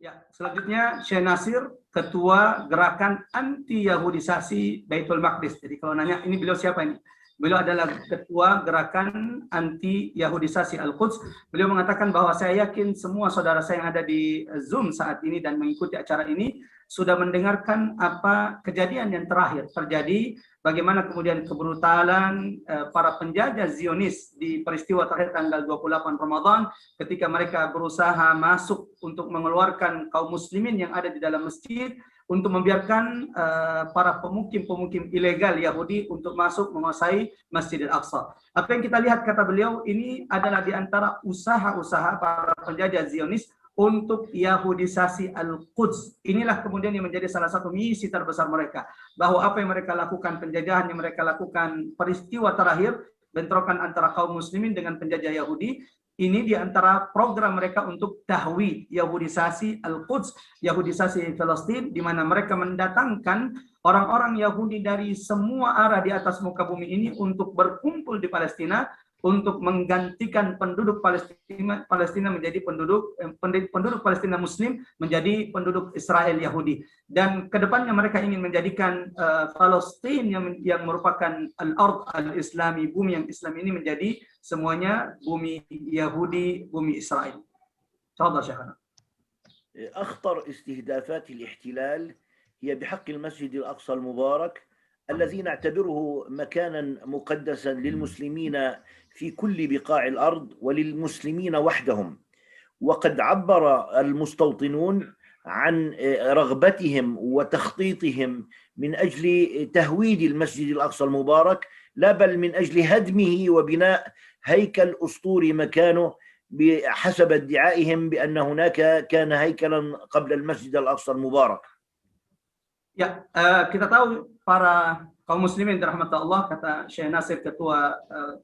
Ya, selanjutnya Syekh Nasir, Ketua Gerakan Anti Yahudisasi Baitul Maqdis. Jadi kalau nanya ini beliau siapa ini? Beliau adalah Ketua Gerakan Anti Yahudisasi Al-Quds. Beliau mengatakan bahwa saya yakin semua saudara saya yang ada di Zoom saat ini dan mengikuti acara ini sudah mendengarkan apa kejadian yang terakhir terjadi, bagaimana kemudian kebrutalan para penjajah Zionis di peristiwa terakhir tanggal 28 Ramadan ketika mereka berusaha masuk untuk mengeluarkan kaum muslimin yang ada di dalam masjid untuk membiarkan para pemukim-pemukim ilegal Yahudi untuk masuk menguasai Masjidil Aqsa. Apa yang kita lihat, kata beliau, ini adalah di antara usaha-usaha para penjajah Zionis untuk Yahudisasi Al-Quds. Inilah kemudian yang menjadi salah satu misi terbesar mereka. Bahwa apa yang mereka lakukan, penjajahan yang mereka lakukan, peristiwa terakhir, bentrokan antara kaum muslimin dengan penjajah Yahudi, ini di antara program mereka untuk tahwid, Yahudisasi Al-Quds, Yahudisasi Palestina, di mana mereka mendatangkan orang-orang Yahudi dari semua arah di atas muka bumi ini untuk berkumpul di Palestina, untuk menggantikan penduduk Palestina menjadi penduduk Palestina Muslim menjadi penduduk Israel Yahudi. Dan kedepannya mereka ingin menjadikan Palestina yang merupakan al-ard al-Islami, bumi yang Islam ini menjadi semuanya bumi Yahudi, bumi Israel. تفضل شيخنا. أخطر استهدافات الاحتلال هي بحق المسجد الأقصى المبارك الذي نعتبره مكانا مقدسا للمسلمين في كل بقاع الأرض وللمسلمين وحدهم. وقد عبر المستوطنون عن رغبتهم وتخطيطهم من أجل تهويد المسجد الأقصى المبارك، لا بل من أجل هدمه وبناء هيكل أسطوري مكانه بحسب ادعائهم بأن هناك كان هيكلا قبل المسجد الأقصى المبارك. Ya, kita tahu para kaum muslimin dirahmati Allah, kata Syekh Nasir, Ketua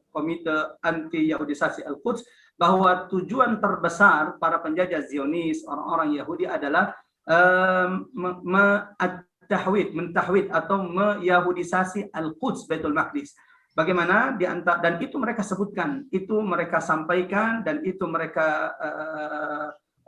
Komite Anti Yahudisasi Al-Quds, bahwa tujuan terbesar para penjajah Zionis, orang-orang Yahudi adalah mentahwid atau meyahudisasi Al-Quds, Baitul Maqdis. Bagaimana dan itu mereka sebutkan, itu mereka sampaikan, dan itu mereka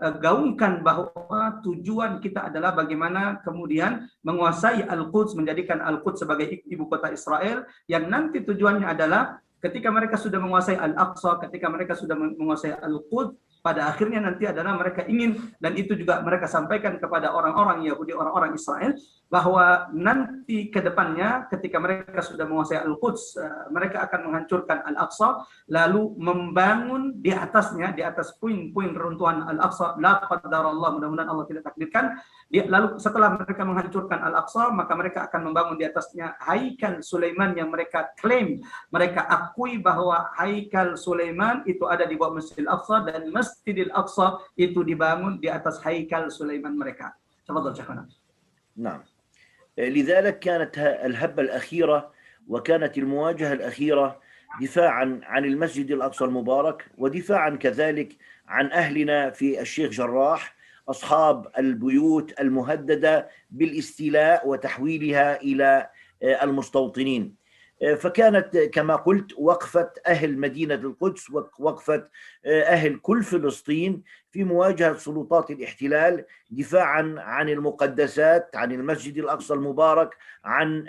gaungkan bahwa tujuan kita adalah bagaimana kemudian menguasai Al-Quds, menjadikan Al-Quds sebagai ibu kota Israel, yang nanti tujuannya adalah ketika mereka sudah menguasai Al-Aqsa, ketika mereka sudah menguasai Al-Quds, pada akhirnya nanti adalah mereka ingin, dan itu juga mereka sampaikan kepada orang-orang Yahudi, orang-orang Israel, bahwa nanti ke depannya ketika mereka sudah menguasai Al-Quds, mereka akan menghancurkan Al-Aqsa, lalu membangun di atasnya, di atas puing-puing reruntuhan Al-Aqsa, la qadarallah, mudah-mudahan Allah tidak takdirkan, lalu setelah mereka menghancurkan Al-Aqsa, maka mereka akan membangun di atasnya Haikal Sulaiman yang mereka klaim, mereka akui bahwa Haikal Sulaiman itu ada di bawah Masjidil Aqsa, dan Masjidil Aqsa itu dibangun di atas Haikal Sulaiman mereka. تفضل شيخنا. نعم. لذلك كانت الهبة الأخيرة وكانت المواجهة الأخيرة دفاعا عن المسجد الأقصى المبارك، ودفاعا كذلك عن أهلنا في الشيخ جراح، أصحاب البيوت المهددة بالاستيلاء وتحويلها إلى المستوطنين. فكانت كما قلت وقفة أهل مدينة القدس، وقفة أهل كل فلسطين في مواجهة سلطات الاحتلال، دفاعا عن المقدسات، عن المسجد الأقصى المبارك، عن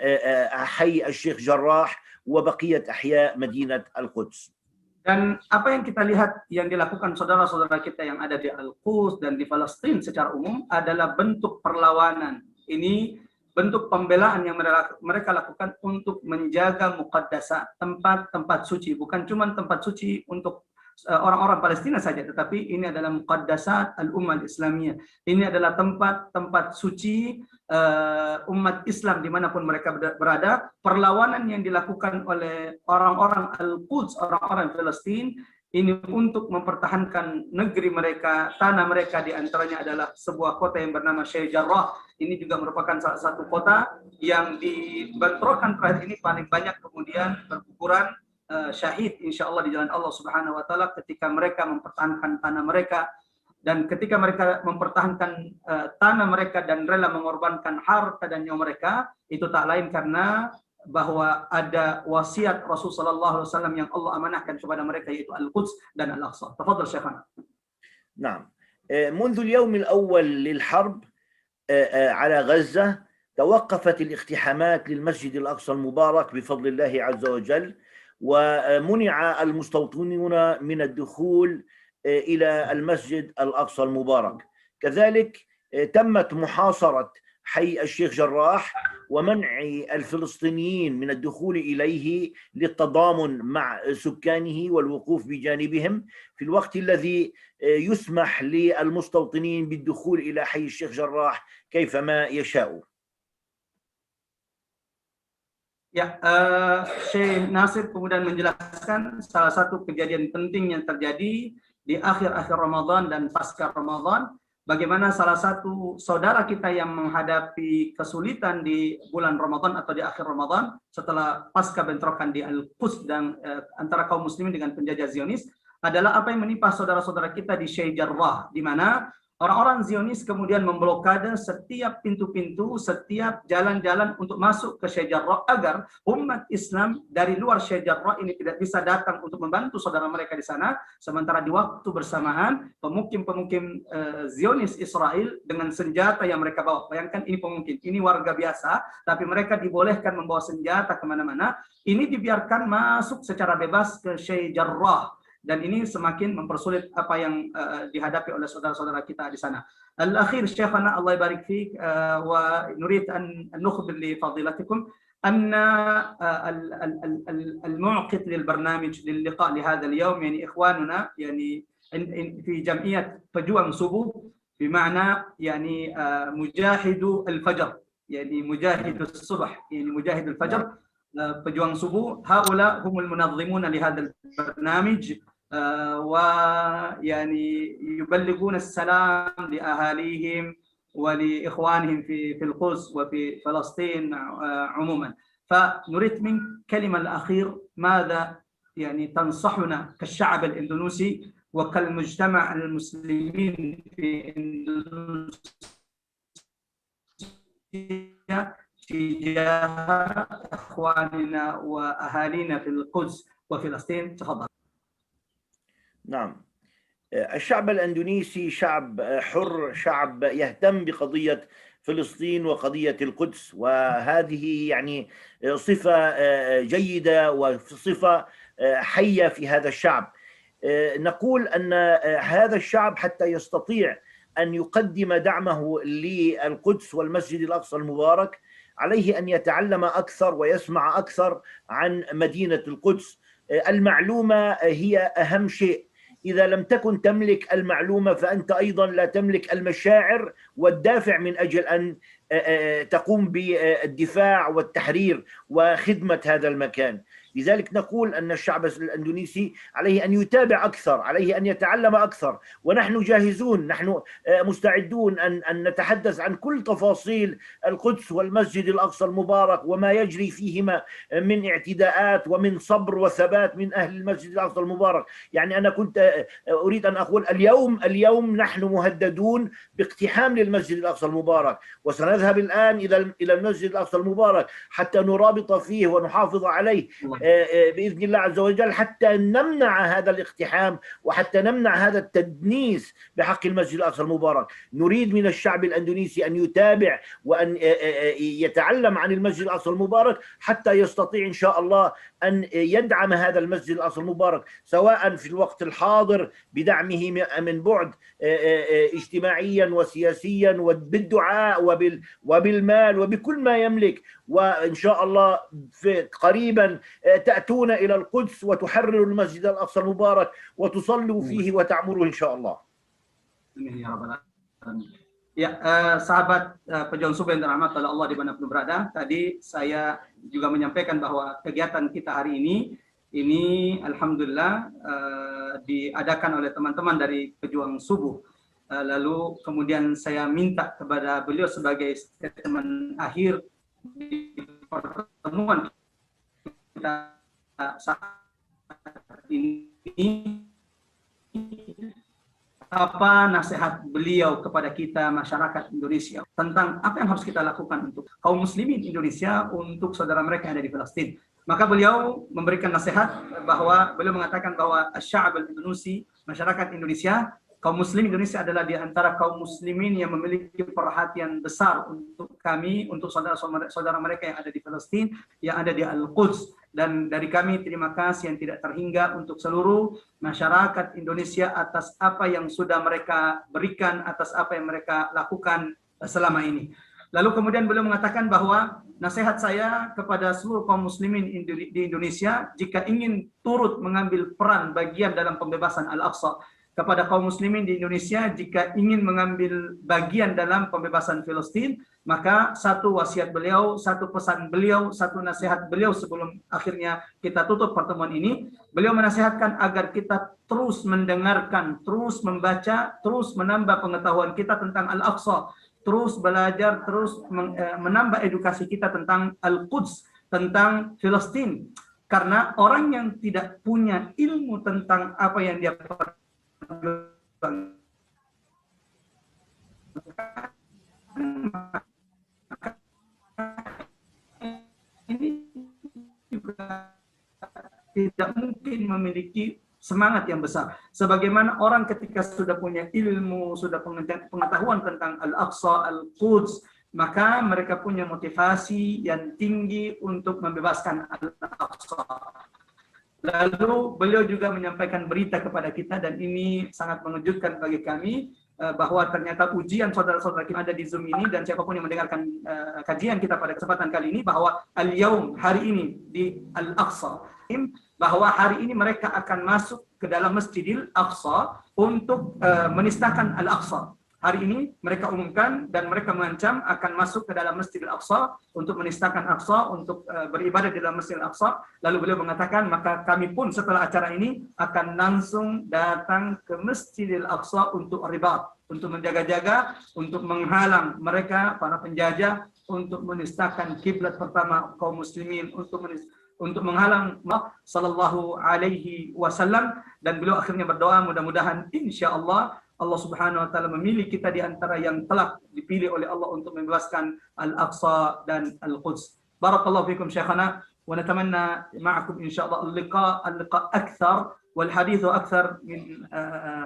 حي الشيخ جراح وبقية أحياء مدينة القدس. Dan apa yang kita lihat yang dilakukan saudara-saudara kita yang ada di Al-Quds dan di Palestina secara umum adalah bentuk perlawanan. Ini bentuk pembelaan yang mereka lakukan untuk menjaga muqaddasat, tempat-tempat suci, bukan cuma tempat suci untuk orang-orang Palestina saja, tetapi ini adalah muqaddasat al-ummah Islamiyah. Ini adalah tempat-tempat suci umat Islam dimanapun mereka berada. Perlawanan yang dilakukan oleh orang-orang Al-Quds, orang-orang Palestina, ini untuk mempertahankan negeri mereka, tanah mereka, di antaranya adalah sebuah kota yang bernama Syekh Jarrah. Ini juga merupakan salah satu kota yang dibentrokan terakhir ini paling banyak kemudian berguguran syahid insyaallah di jalan Allah Subhanahu wa taala ketika mereka mempertahankan tanah mereka, dan ketika mereka mempertahankan tanah mereka dan rela mengorbankan harta dan nyawa mereka, itu tak lain karena bahwa ada wasiat Rasulullah SAW yang Allah amanahkan kepada mereka, yaitu Al-Quds dan Al-Aqsa. Tafadhal Syekhana. نعم. منذ اليوم الأول للحرب على غزة توقفت الاقتحامات للمسجد الأقصى المبارك بفضل الله عز وجل، ومنع المستوطنون من الدخول إلى المسجد الأقصى المبارك. كذلك تمت محاصرة حي الشيخ جراح ومنع الفلسطينيين من الدخول إليه للتضامن مع سكانه والوقوف بجانبهم في الوقت الذي يسمح للمستوطنين بالدخول إلى حي الشيخ جراح كيفما يشاء. Ya, Syekh Nasir kemudian menjelaskan salah satu kejadian penting yang terjadi di akhir-akhir Ramadan dan pasca Ramadan, bagaimana salah satu saudara kita yang menghadapi kesulitan di bulan Ramadan atau di akhir Ramadan setelah pasca bentrokan di Al-Quds dan antara kaum muslimin dengan penjajah Zionis adalah apa yang menimpa saudara-saudara kita di Syekh Jarrah, di mana orang-orang Zionis kemudian memblokade setiap pintu-pintu, setiap jalan-jalan untuk masuk ke Syekh Jarrah agar umat Islam dari luar Syekh Jarrah ini tidak bisa datang untuk membantu saudara mereka di sana. Sementara di waktu bersamaan pemukim-pemukim Zionis Israel dengan senjata yang mereka bawa. Bayangkan ini pemukim, ini warga biasa, tapi mereka dibolehkan membawa senjata kemana-mana. Ini dibiarkan masuk secara bebas ke Syekh Jarrah. Dan ini semakin mempersulit apa yang dihadapi oleh saudara-saudara kita di sana. Al-akhir Syekhana Allah barik fik wa nurid an nukhbir li fadilatikum أن المعقد للبرنامج للقاء لهذا اليوم يعني إخواننا يعني في جمعية pejuang subuh بمعنى يعني مجاهد الفجر يعني مجاهد الصبح يعني مجاهد الفجر pejuang subuh هؤلاء هم المنظمون لهذا البرنامج ويعني يبلغون السلام لأهاليهم ولإخوانهم في القدس وفي فلسطين عموما. فنريد من كلمة الأخير ماذا يعني تنصحنا كالشعب الإندونيسي وكالمجتمع المسلمين في إندونيسيا تجاه إخواننا وأهالينا في القدس وفلسطين. تفضل. نعم، الشعب الأندونيسي شعب حر، شعب يهتم بقضية فلسطين وقضية القدس، وهذه يعني صفة جيدة وصفة حية في هذا الشعب. نقول أن هذا الشعب حتى يستطيع أن يقدم دعمه للقدس والمسجد الأقصى المبارك عليه أن يتعلم أكثر ويسمع أكثر عن مدينة القدس. المعلومة هي أهم شيء. إذا لم تكن تملك المعلومة فأنت أيضا لا تملك المشاعر والدافع من أجل أن تقوم بالدفاع والتحرير وخدمة هذا المكان. لذلك نقول أن الشعب الأندونيسي عليه أن يتابع أكثر، عليه أن يتعلم أكثر، ونحن جاهزون، نحن مستعدون أن نتحدث عن كل تفاصيل القدس والمسجد الأقصى المبارك وما يجري فيهما من اعتداءات ومن صبر وثبات من أهل المسجد الأقصى المبارك. يعني أنا كنت أريد أن أقول اليوم نحن مهددون باقتحام للمسجد الأقصى المبارك، وسنذهب الآن إلى المسجد الأقصى المبارك حتى نرابط فيه ونحافظ عليه بإذن الله عز وجل، حتى نمنع هذا الاقتحام وحتى نمنع هذا التدنيس بحق المسجد الأقصى المبارك. نريد من الشعب الأندونيسي أن يتابع وأن يتعلم عن المسجد الأقصى المبارك حتى يستطيع إن شاء الله أن يدعم هذا المسجد الأقصى المبارك، سواء في الوقت الحاضر بدعمه من بعد اجتماعيا وسياسيا وبالدعاء وبالمال وبكل ما يملك. وإن شاء الله قريبا تأتون إلى القدس وتحرروا المسجد الأقصى المبارك وتصلوا فيه وتعمروا إن شاء الله. Ya, sahabat pejuang subuh yang dirahmati oleh Allah dimanapun berada, tadi saya juga menyampaikan bahwa kegiatan kita hari ini alhamdulillah diadakan oleh teman-teman dari pejuang subuh. Lalu kemudian saya minta kepada beliau sebagai statement akhir di pertemuan kita saat ini, apa nasihat beliau kepada kita masyarakat Indonesia tentang apa yang harus kita lakukan untuk kaum muslimin Indonesia, untuk saudara mereka yang ada di Palestina. Maka beliau memberikan nasihat bahwa beliau mengatakan bahwa asy'ab al-Indonesia, masyarakat Indonesia kaum muslim Indonesia adalah di antara kaum muslimin yang memiliki perhatian besar untuk kami, untuk saudara-saudara mereka yang ada di Palestina, yang ada di Al-Quds. Dan dari kami terima kasih yang tidak terhingga untuk seluruh masyarakat Indonesia atas apa yang sudah mereka berikan, atas apa yang mereka lakukan selama ini. Lalu kemudian beliau mengatakan bahwa nasihat saya kepada seluruh kaum muslimin di Indonesia, jika ingin turut mengambil peran bagian dalam pembebasan Al-Aqsa, kepada kaum muslimin di Indonesia, jika ingin mengambil bagian dalam pembebasan Palestina, maka satu wasiat beliau, satu pesan beliau, satu nasihat beliau sebelum akhirnya kita tutup pertemuan ini, beliau menasihatkan agar kita terus mendengarkan, terus membaca, terus menambah pengetahuan kita tentang Al-Aqsa, terus belajar, terus menambah edukasi kita tentang Al-Quds, tentang Palestina. Karena orang yang tidak punya ilmu tentang apa yang dia ini juga tidak mungkin memiliki semangat yang besar. Sebagaimana orang ketika sudah punya ilmu, sudah pengetahuan tentang Al-Aqsa, Al-Quds, maka mereka punya motivasi yang tinggi untuk membebaskan Al-Aqsa. Lalu beliau juga menyampaikan berita kepada kita, dan ini sangat mengejutkan bagi kami, bahwa ternyata ujian saudara-saudara kita ada di Zoom ini, dan siapapun yang mendengarkan kajian kita pada kesempatan kali ini, bahwa al-yaum, hari ini di Al-Aqsa, bahwa hari ini mereka akan masuk ke dalam Masjidil Aqsa untuk menistakan Al-Aqsa. Hari ini mereka umumkan dan mereka mengancam akan masuk ke dalam Masjidil Aqsa untuk menistakan Aqsa, untuk beribadah di dalam Masjidil Aqsa. Lalu beliau mengatakan, maka kami pun setelah acara ini akan langsung datang ke Masjidil Aqsa untuk ribat, untuk menjaga-jaga, untuk menghalang mereka, para penjajah, untuk menistakan kiblat pertama kaum muslimin, untuk menghalang sallallahu alaihi wasallam. Dan beliau akhirnya berdoa, mudah-mudahan insyaallah Allah Subhanahu wa taala memilih kita di antara yang telah dipilih oleh Allah untuk membebaskan Al-Aqsa dan Al-Quds. Barakallahu fikum syekhana, wa natamanna ma'akum insyaallah al-liqa akthar wal hadithu akthar min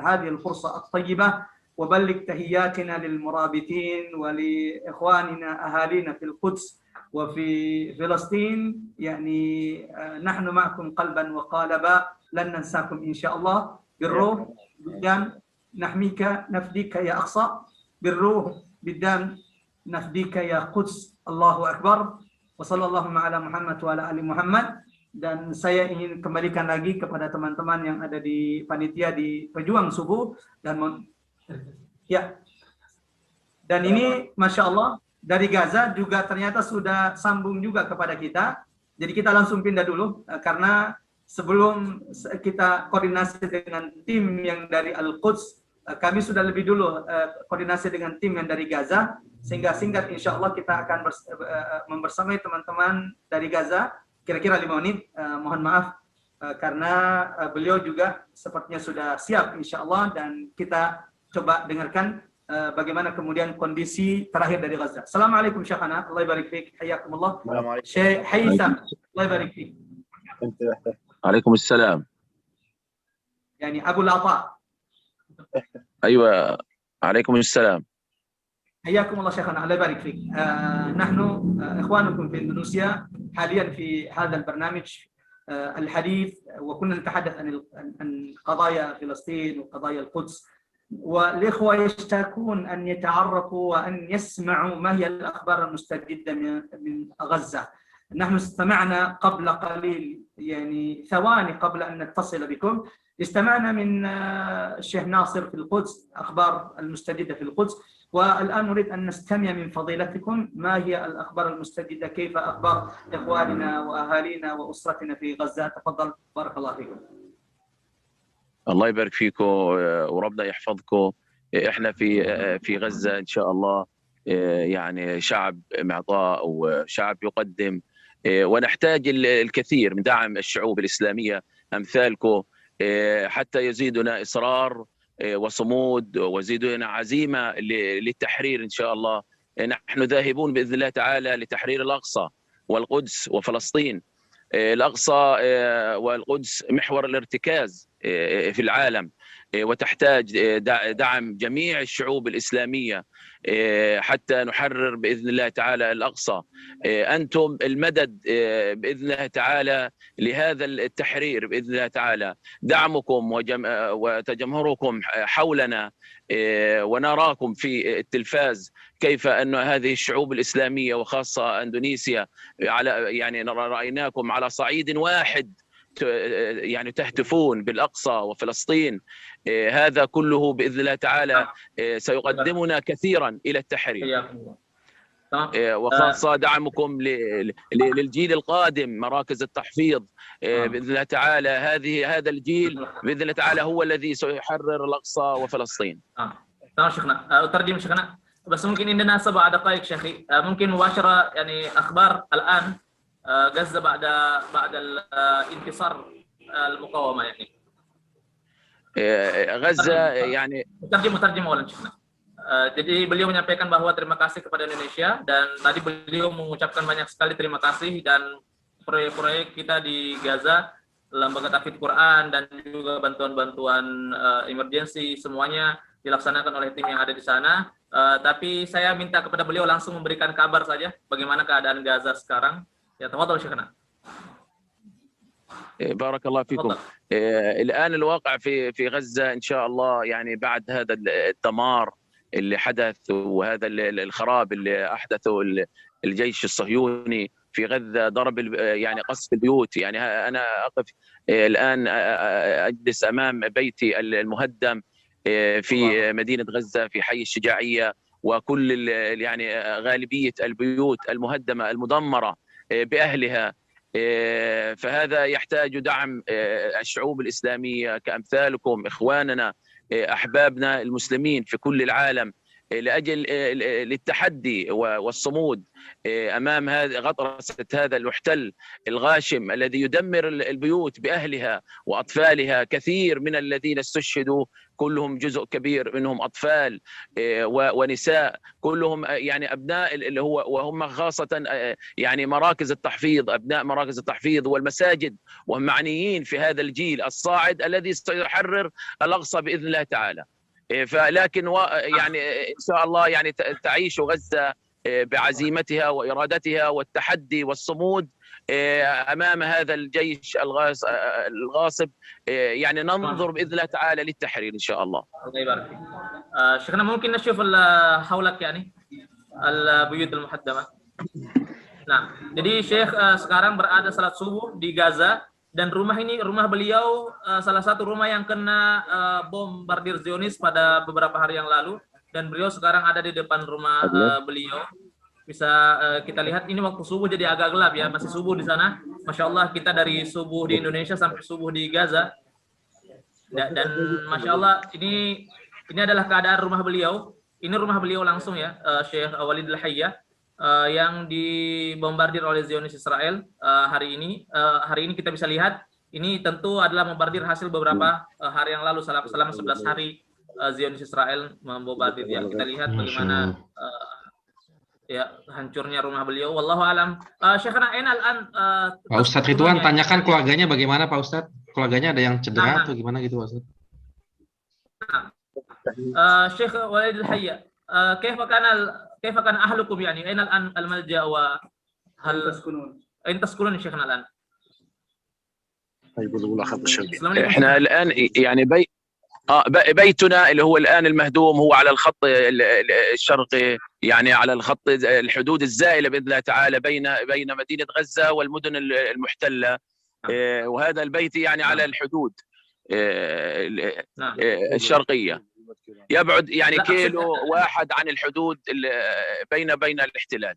hadhihi al-fursa at-tayyibah. Wa balligh tahiyyatina lil murabitin wa li ikhwanina ahalina fil Quds wa fi Palestin. Yani nahnu ma'akum qalban wa qalaba, lan nansakum insyaallah birruh dan نحميك نفديك يا أقصى بالروح بالدم نفديك يا قدس. الله أكبر وصلى الله على محمد وعلى آل محمد. Dan saya ingin kembalikan lagi kepada teman-teman yang ada di panitia di Pejuang Subuh dan ini Masya Allah dari Gaza juga ternyata sudah sambung juga kepada kita. Jadi kita langsung pindah dulu karena sebelum kita koordinasi dengan tim yang dari Al-Quds, kami sudah lebih dulu koordinasi dengan tim yang dari Gaza, sehingga singkat insya Allah kita akan membersamai teman-teman dari Gaza kira-kira 5 menit. Mohon maaf karena beliau juga sepertinya sudah siap insya Allah, dan kita coba dengarkan bagaimana kemudian kondisi terakhir dari Gaza. Assalamualaikum Syekhana, Allah barik fiik, hayyakumullah. Syekh Haitham, Allah barik fiik. Waalaikumsalam. Yani Abu Lata. أيوة عليكم السلام. حياكم الله شيخنا، الله يبارك فيك. نحن إخوانكم في إندونيسيا حاليا في هذا البرنامج الحديث، وكنا نتحدث عن قضايا فلسطين وقضايا القدس، والإخوة يشتاقون أن يتعرفوا وأن يسمعوا ما هي الأخبار المستجدة من غزة. نحن استمعنا قبل قليل، يعني ثواني قبل أن نتصل بكم، استمعنا من الشيخ ناصر في القدس أخبار المستجدة في القدس، والآن نريد أن نستمع من فضيلتكم ما هي الأخبار المستجدة، كيف أخبار إخواننا وأهالينا وأسرتنا في غزة. تفضل بارك الله فيكم. الله يبارك فيكم وربنا يحفظكم. احنا في غزة إن شاء الله يعني شعب معطاء وشعب يقدم، ونحتاج الكثير من دعم الشعوب الإسلامية أمثالكم حتى يزيدنا إصرار وصمود ويزيدنا عزيمة للتحرير إن شاء الله. نحن ذاهبون بإذن الله تعالى لتحرير الأقصى والقدس وفلسطين. الأقصى والقدس محور الارتكاز في العالم، وتحتاج دعم جميع الشعوب الإسلامية حتى نحرر بإذن الله تعالى الأقصى. أنتم المدد بإذن الله تعالى لهذا التحرير بإذن الله تعالى. دعمكم وتجمهركم حولنا ونراكم في التلفاز كيف أن هذه الشعوب الإسلامية وخاصة أندونيسيا يعني رأيناكم على صعيد واحد يعني تهتفون بالأقصى وفلسطين. هذا كله بإذن الله تعالى سيقدمنا كثيرا إلى التحرير، وخاصة دعمكم للجيل القادم، مراكز التحفيظ بإذن الله تعالى. هذا الجيل بإذن الله تعالى هو الذي سيحرر الأقصى وفلسطين. تمام شيخنا. أترجم شيخنا، بس ممكن عندنا 7 دقائق شيخي، ممكن مباشرة يعني أخبار الآن غزة بعد الانتصار المقاومة يعني. غزة يعني Terjem awalnya Syekh. Jadi beliau menyampaikan bahwa terima kasih kepada Indonesia, dan tadi beliau mengucapkan banyak sekali terima kasih, dan proyek-proyek kita di Gaza, lembaga tahfidz Quran dan juga bantuan-bantuan emergency semuanya dilaksanakan oleh tim yang ada di sana. Tapi saya minta kepada beliau langsung memberikan kabar saja bagaimana keadaan Gaza sekarang. Ya, tafadhal Syekhna. بارك الله فيكم. الآن الواقع في غزة إن شاء الله يعني بعد هذا الدمار اللي حدث وهذا الخراب اللي أحدثه الجيش الصهيوني في غزة، ضرب يعني قصف البيوت. يعني أنا أقف الآن أجلس أمام بيتي المهدم في مدينة غزة في حي الشجاعية، وكل يعني غالبية البيوت المهدمة المدمرة بأهلها. فهذا يحتاج دعم الشعوب الإسلامية كأمثالكم، إخواننا أحبابنا المسلمين في كل العالم، لأجل للتحدي والصمود أمام غطرسة هذا المحتل الغاشم الذي يدمر البيوت بأهلها وأطفالها. كثير من الذين استشهدوا كلهم جزء كبير منهم أطفال ونساء، كلهم يعني أبناء اللي هو، وهم خاصة يعني مراكز التحفيظ، أبناء مراكز التحفيظ والمساجد، وهم معنيين في هذا الجيل الصاعد الذي سيحرر الأقصى بإذن الله تعالى. فلكن يعني إن شاء الله يعني تعيش غزة بعزيمتها وإرادتها والتحدي والصمود أمام هذا الجيش الغاصب. يعني ننظر بإذن الله تعالى للتحرير إن شاء الله. الله يبارك فيك. شيخنا ممكن نشوف حولك يعني البيوت المحدمة. Nah, jadi Syekh sekarang berada salat subuh di Gaza, dan rumah ini, rumah beliau salah satu rumah yang kena bombardir Zionis pada beberapa hari yang lalu, dan beliau sekarang ada di depan rumah beliau. Bisa kita lihat ini waktu subuh jadi agak gelap ya, masih subuh di sana. Masya Allah, kita dari subuh di Indonesia sampai subuh di Gaza. Dan Masya Allah, ini adalah keadaan rumah beliau. Ini rumah beliau langsung ya, Syekh Walid Al-Hayya, yang dibombardir oleh Zionis Israel hari ini. Hari ini kita bisa lihat, ini tentu adalah bombardir hasil beberapa hari yang lalu, selama 11 hari Zionis Israel membombardir ya. Kita lihat bagaimana ya hancurnya rumah beliau. Wallahu alam. Syekhana Enal Pak Ustadz Ridwan, tanyakan keluarganya bagaimana Pak Ustadz? Keluarganya ada yang cedera atau gimana gitu Pak Ustadz? Syekh Walid Al-Hayya, كيف كان أهلكم يعني أين الآن الملجأ وهل أين تسكنون شيخنا الآن؟ احنا الآن يعني بيتنا اللي هو الآن المهدوم هو على الخط الشرقي، يعني على الخط الحدود الزائلة بإذن الله تعالى بين مدينة غزة والمدن المحتلة، وهذا البيت يعني على الحدود الشرقية، يبعد يعني كيلو واحد عن الحدود بين الاحتلال.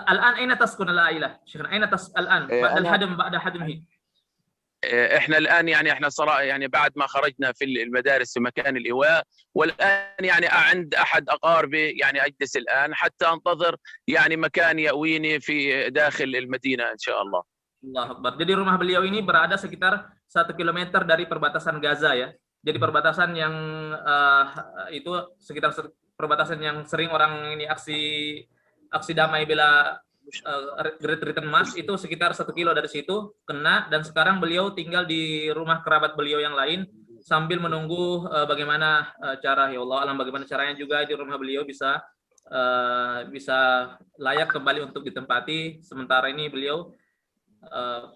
الآن أين تسكن العائلة شيخنا؟ أين الآن بعد هدمه؟ احنا الان يعني احنا صراحه يعني بعد ما خرجنا في المدارس في مكان الايواء، والان يعني عند احد اقاربي، يعني اجلس الان حتى انتظر يعني مكان يأويني في داخل المدينه ان شاء الله. Allah Akbar. Jadi rumah beliau ini berada sekitar 1 kilometer dari perbatasan Gaza ya. Jadi perbatasan yang itu sekitar perbatasan yang sering orang ini aksi damai bela Great Return Mass, itu sekitar 1 kilo dari situ kena, dan sekarang beliau tinggal di rumah kerabat beliau yang lain sambil menunggu bagaimana cara, ya Allah alam, bagaimana caranya juga di rumah beliau bisa layak kembali untuk ditempati. Sementara ini beliau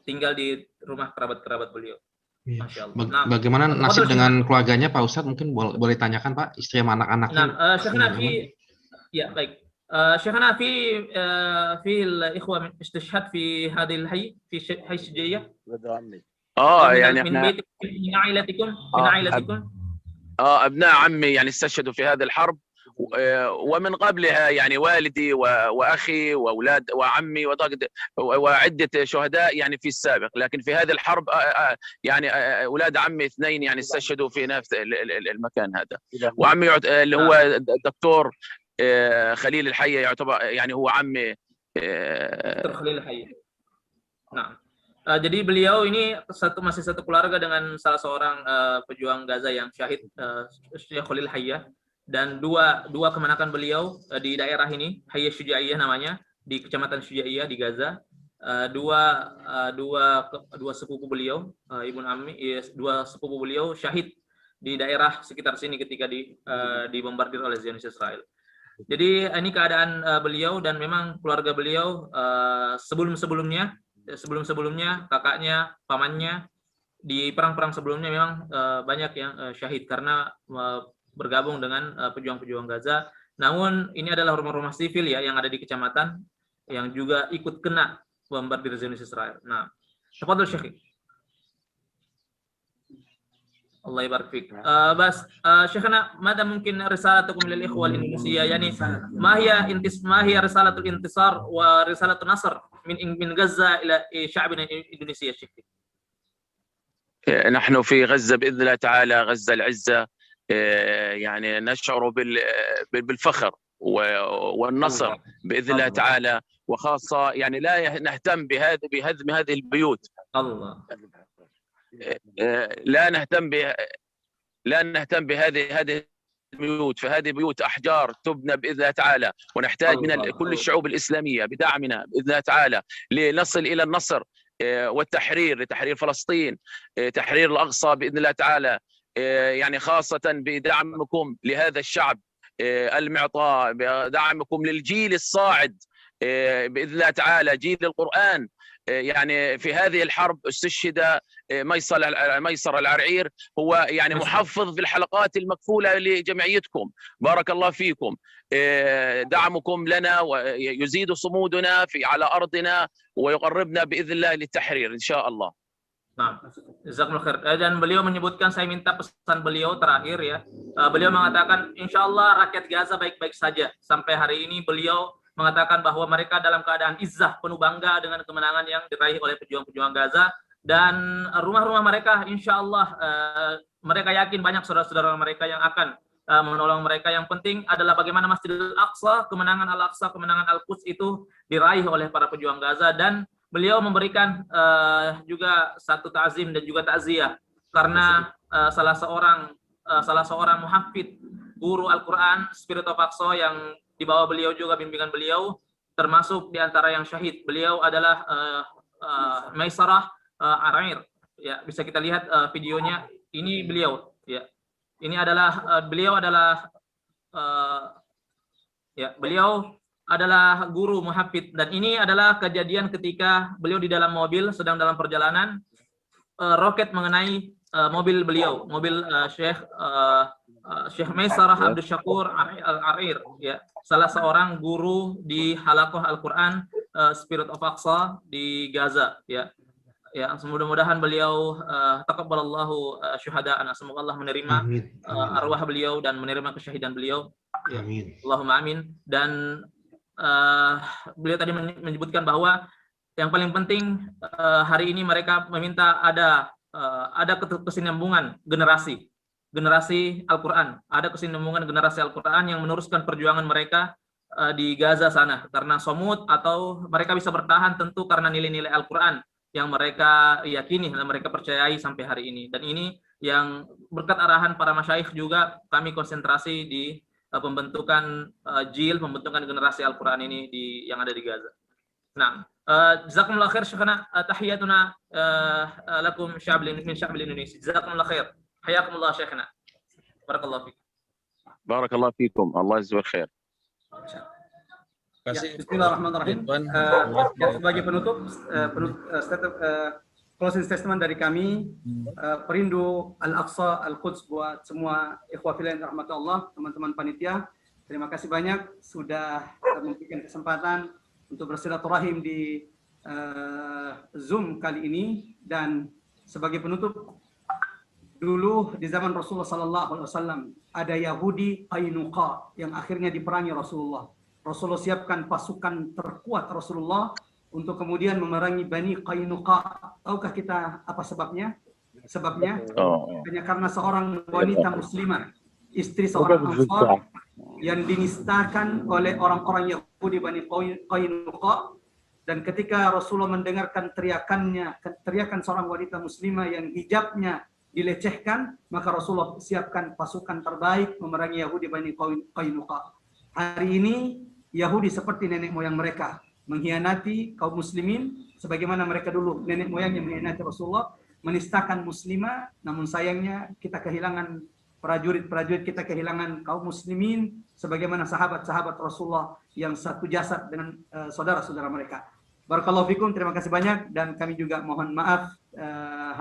tinggal di rumah kerabat-kerabat beliau. Iya. Masya Allah. Nah, Bagaimana nasib Fadl, dengan keluarganya Pak Ustadz? Mungkin boleh tanyakan Pak, istri sama anak-anaknya. Nah, Syekhna fi, ya baik. Syekhna fi al-ikhwa istishhad fi hadhihi al-hayy fi hayy Syujaiyah. يعني من احنا بيتكم من عائلتكم من عائلتكم. ابناء عمي يعني استشهدوا في هذه الحرب، ومن قبلها يعني والدي واخي واولاد وعمي وعده شهداء يعني في السابق، لكن في هذه الحرب يعني اولاد عمي اثنين يعني استشهدوا في نفس المكان هذا. وعمي اللي هو الدكتور خليل الحية يعتبر يعني هو عمي. Dr. Khalil Hayya. Nah, jadi beliau ini masih satu keluarga dengan salah seorang pejuang Gaza yang syahid, Syekh Khalil Hayya, dan dua kemenakan beliau di daerah ini, Hayya Syujaiyah namanya, di Kecamatan Syujaiyah di Gaza. Dua sepupu beliau, Ibnu Ammi, dua sepupu beliau syahid di daerah sekitar sini ketika dibombardir oleh Zionis Israel. Jadi ini keadaan beliau, dan memang keluarga beliau sebelum-sebelumnya kakaknya, pamannya di perang-perang sebelumnya memang banyak yang syahid karena bergabung dengan pejuang-pejuang Gaza. Namun ini adalah rumah-rumah sivil ya yang ada di kecamatan yang juga ikut kena bombardir Zionis Israel. Nah, tafadhol Syekh. الله يبارك فيك. بس شيخنا ماذا ممكن رسالتكم للإخوة الإندونيسية؟ يعني ما هي رسالة الانتصار ورسالة النصر من غزة إلى شعبنا الإندونيسي شيخ؟ نحن في غزة بإذن الله تعالى، غزة العزة، يعني نشعر بالفخر والنصر بإذن الله تعالى، وخاصة يعني لا نهتم بهدم هذه البيوت. الله. لا نهتم بهذه البيوت، فهذه بيوت أحجار تبنى بإذن الله تعالى، ونحتاج من كل الشعوب الإسلامية بدعمنا بإذن الله تعالى لنصل إلى النصر والتحرير، لتحرير فلسطين، تحرير الأقصى بإذن الله تعالى، يعني خاصة بدعمكم لهذا الشعب المعطاء، بدعمكم للجيل الصاعد بإذن الله تعالى، جيل القرآن. يعني في هذه الحرب استشهد ميسر العرعير، هو يعني محفظ في الحلقات المكفولة لجمعيتكم. بارك الله فيكم، دعمكم لنا ويزيد صمودنا على أرضنا ويقربنا بإذن الله للتحرير إن شاء الله. Nah, jazakumullah khair. Dan beliau menyebutkan, saya minta pesan beliau terakhir ya. Beliau mengatakan, insya Allah rakyat Gaza baik-baik saja. Sampai hari ini beliau mengatakan bahwa mereka dalam keadaan izzah, penuh bangga dengan kemenangan yang diraih oleh pejuang-pejuang Gaza, dan rumah-rumah mereka insya Allah mereka yakin banyak saudara-saudara mereka yang akan menolong mereka. Yang penting adalah bagaimana Masjidil Aqsa, kemenangan Al-Aqsa, kemenangan Al-Quds itu diraih oleh para pejuang Gaza. Dan beliau memberikan juga satu ta'zim dan juga takziah karena salah seorang muhafid, guru Al-Quran, Spirit of Aqsa yang di bawah beliau juga, bimbingan beliau, termasuk di antara yang syahid. Beliau adalah Maisarah Arair. Ya, bisa kita lihat videonya. Ini beliau. Ya, ini adalah beliau adalah guru muhafid, dan ini adalah kejadian ketika beliau di dalam mobil sedang dalam perjalanan, roket mengenai mobil beliau, mobil Syekh Maisarah Abdul Syakur Al-Arair, ya, salah seorang guru di Halaqah Al-Quran Spirit of Aqsa di Gaza, ya. Ya, mudah-mudahan beliau taqabbalallahu syuhada'ana, semoga Allah menerima arwah beliau dan menerima kesyahidan beliau. Ya. Amin. Allahumma amin. Dan beliau tadi menyebutkan bahwa yang paling penting hari ini mereka meminta ada kesinambungan generasi Al-Quran, ada kesinambungan generasi Al-Quran yang meneruskan perjuangan mereka di Gaza sana, karena somut atau mereka bisa bertahan tentu karena nilai-nilai Al-Quran yang mereka yakini dan mereka percayai sampai hari ini. Dan ini yang berkat arahan para masyayikh juga kami konsentrasi di pembentukan pembentukan generasi Al-Quran ini yang ada di Gaza. Nah, jazakumullah khair syekhana, tahiyatuna lakum min sya'bil Indonesia. Jazakumullah khair. Hayakumullah Syekhna. Barakallahu fiik. Barakallahu fikum. Allah jazil khair. Ya, bismillahirrahmanirrahim. Ya, sebagai penutup, closing statement dari kami, perindu Al-Aqsa, Al-Quds buat semua ikhwah fillah yang dirahmati Allah, teman-teman panitia. Terima kasih banyak sudah memberikan kesempatan untuk bersilaturahim di Zoom kali ini. Dan sebagai penutup, dulu di zaman Rasulullah SAW ada Yahudi Qainuqa yang akhirnya diperangi Rasulullah. Rasulullah siapkan pasukan terkuat Rasulullah untuk kemudian memerangi Bani Qainuqa. Tahukah kita apa sebabnya? Sebabnya hanya karena seorang wanita muslimah, istri seorang Ansar yang dinistakan oleh orang-orang Yahudi Bani Qainuqa. Dan ketika Rasulullah mendengarkan teriakan seorang wanita muslimah yang hijabnya dilecehkan, maka Rasulullah siapkan pasukan terbaik memerangi Yahudi Bani Qainuqa. Hari ini Yahudi seperti nenek moyang mereka, mengkhianati kaum muslimin sebagaimana mereka dulu nenek moyangnya mengkhianati Rasulullah, menistakan muslimah. Namun sayangnya kita kehilangan prajurit-prajurit, kita kehilangan kaum muslimin sebagaimana sahabat-sahabat Rasulullah yang satu jasad dengan saudara-saudara mereka. Barakallahu fikum, terima kasih banyak, dan kami juga mohon maaf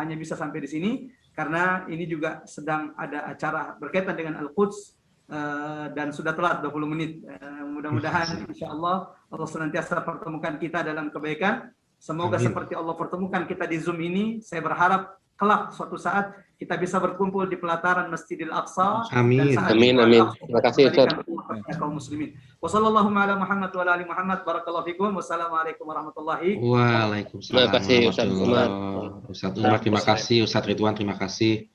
hanya bisa sampai di sini karena ini juga sedang ada acara berkaitan dengan Al-Quds dan sudah telat 20 menit. Mudah-mudahan insya Allah Allah senantiasa pertemukan kita dalam kebaikan. Semoga seperti Allah pertemukan kita di Zoom ini. Saya berharap kelak suatu saat kita bisa berkumpul di pelataran Masjidil Aqsa. Amin. Amin. Terima kasih Ustaz. Kaum muslimin. Wassallallahu ala Muhammad wa ala ali Muhammad. Barakallahu fikum. Wassalamualaikum warahmatullahi wabarakatuh. Waalaikumsalam. Terima kasih Ustaz Umar. Ustaz Umar, terima kasih. Ustaz Ridwan, terima kasih.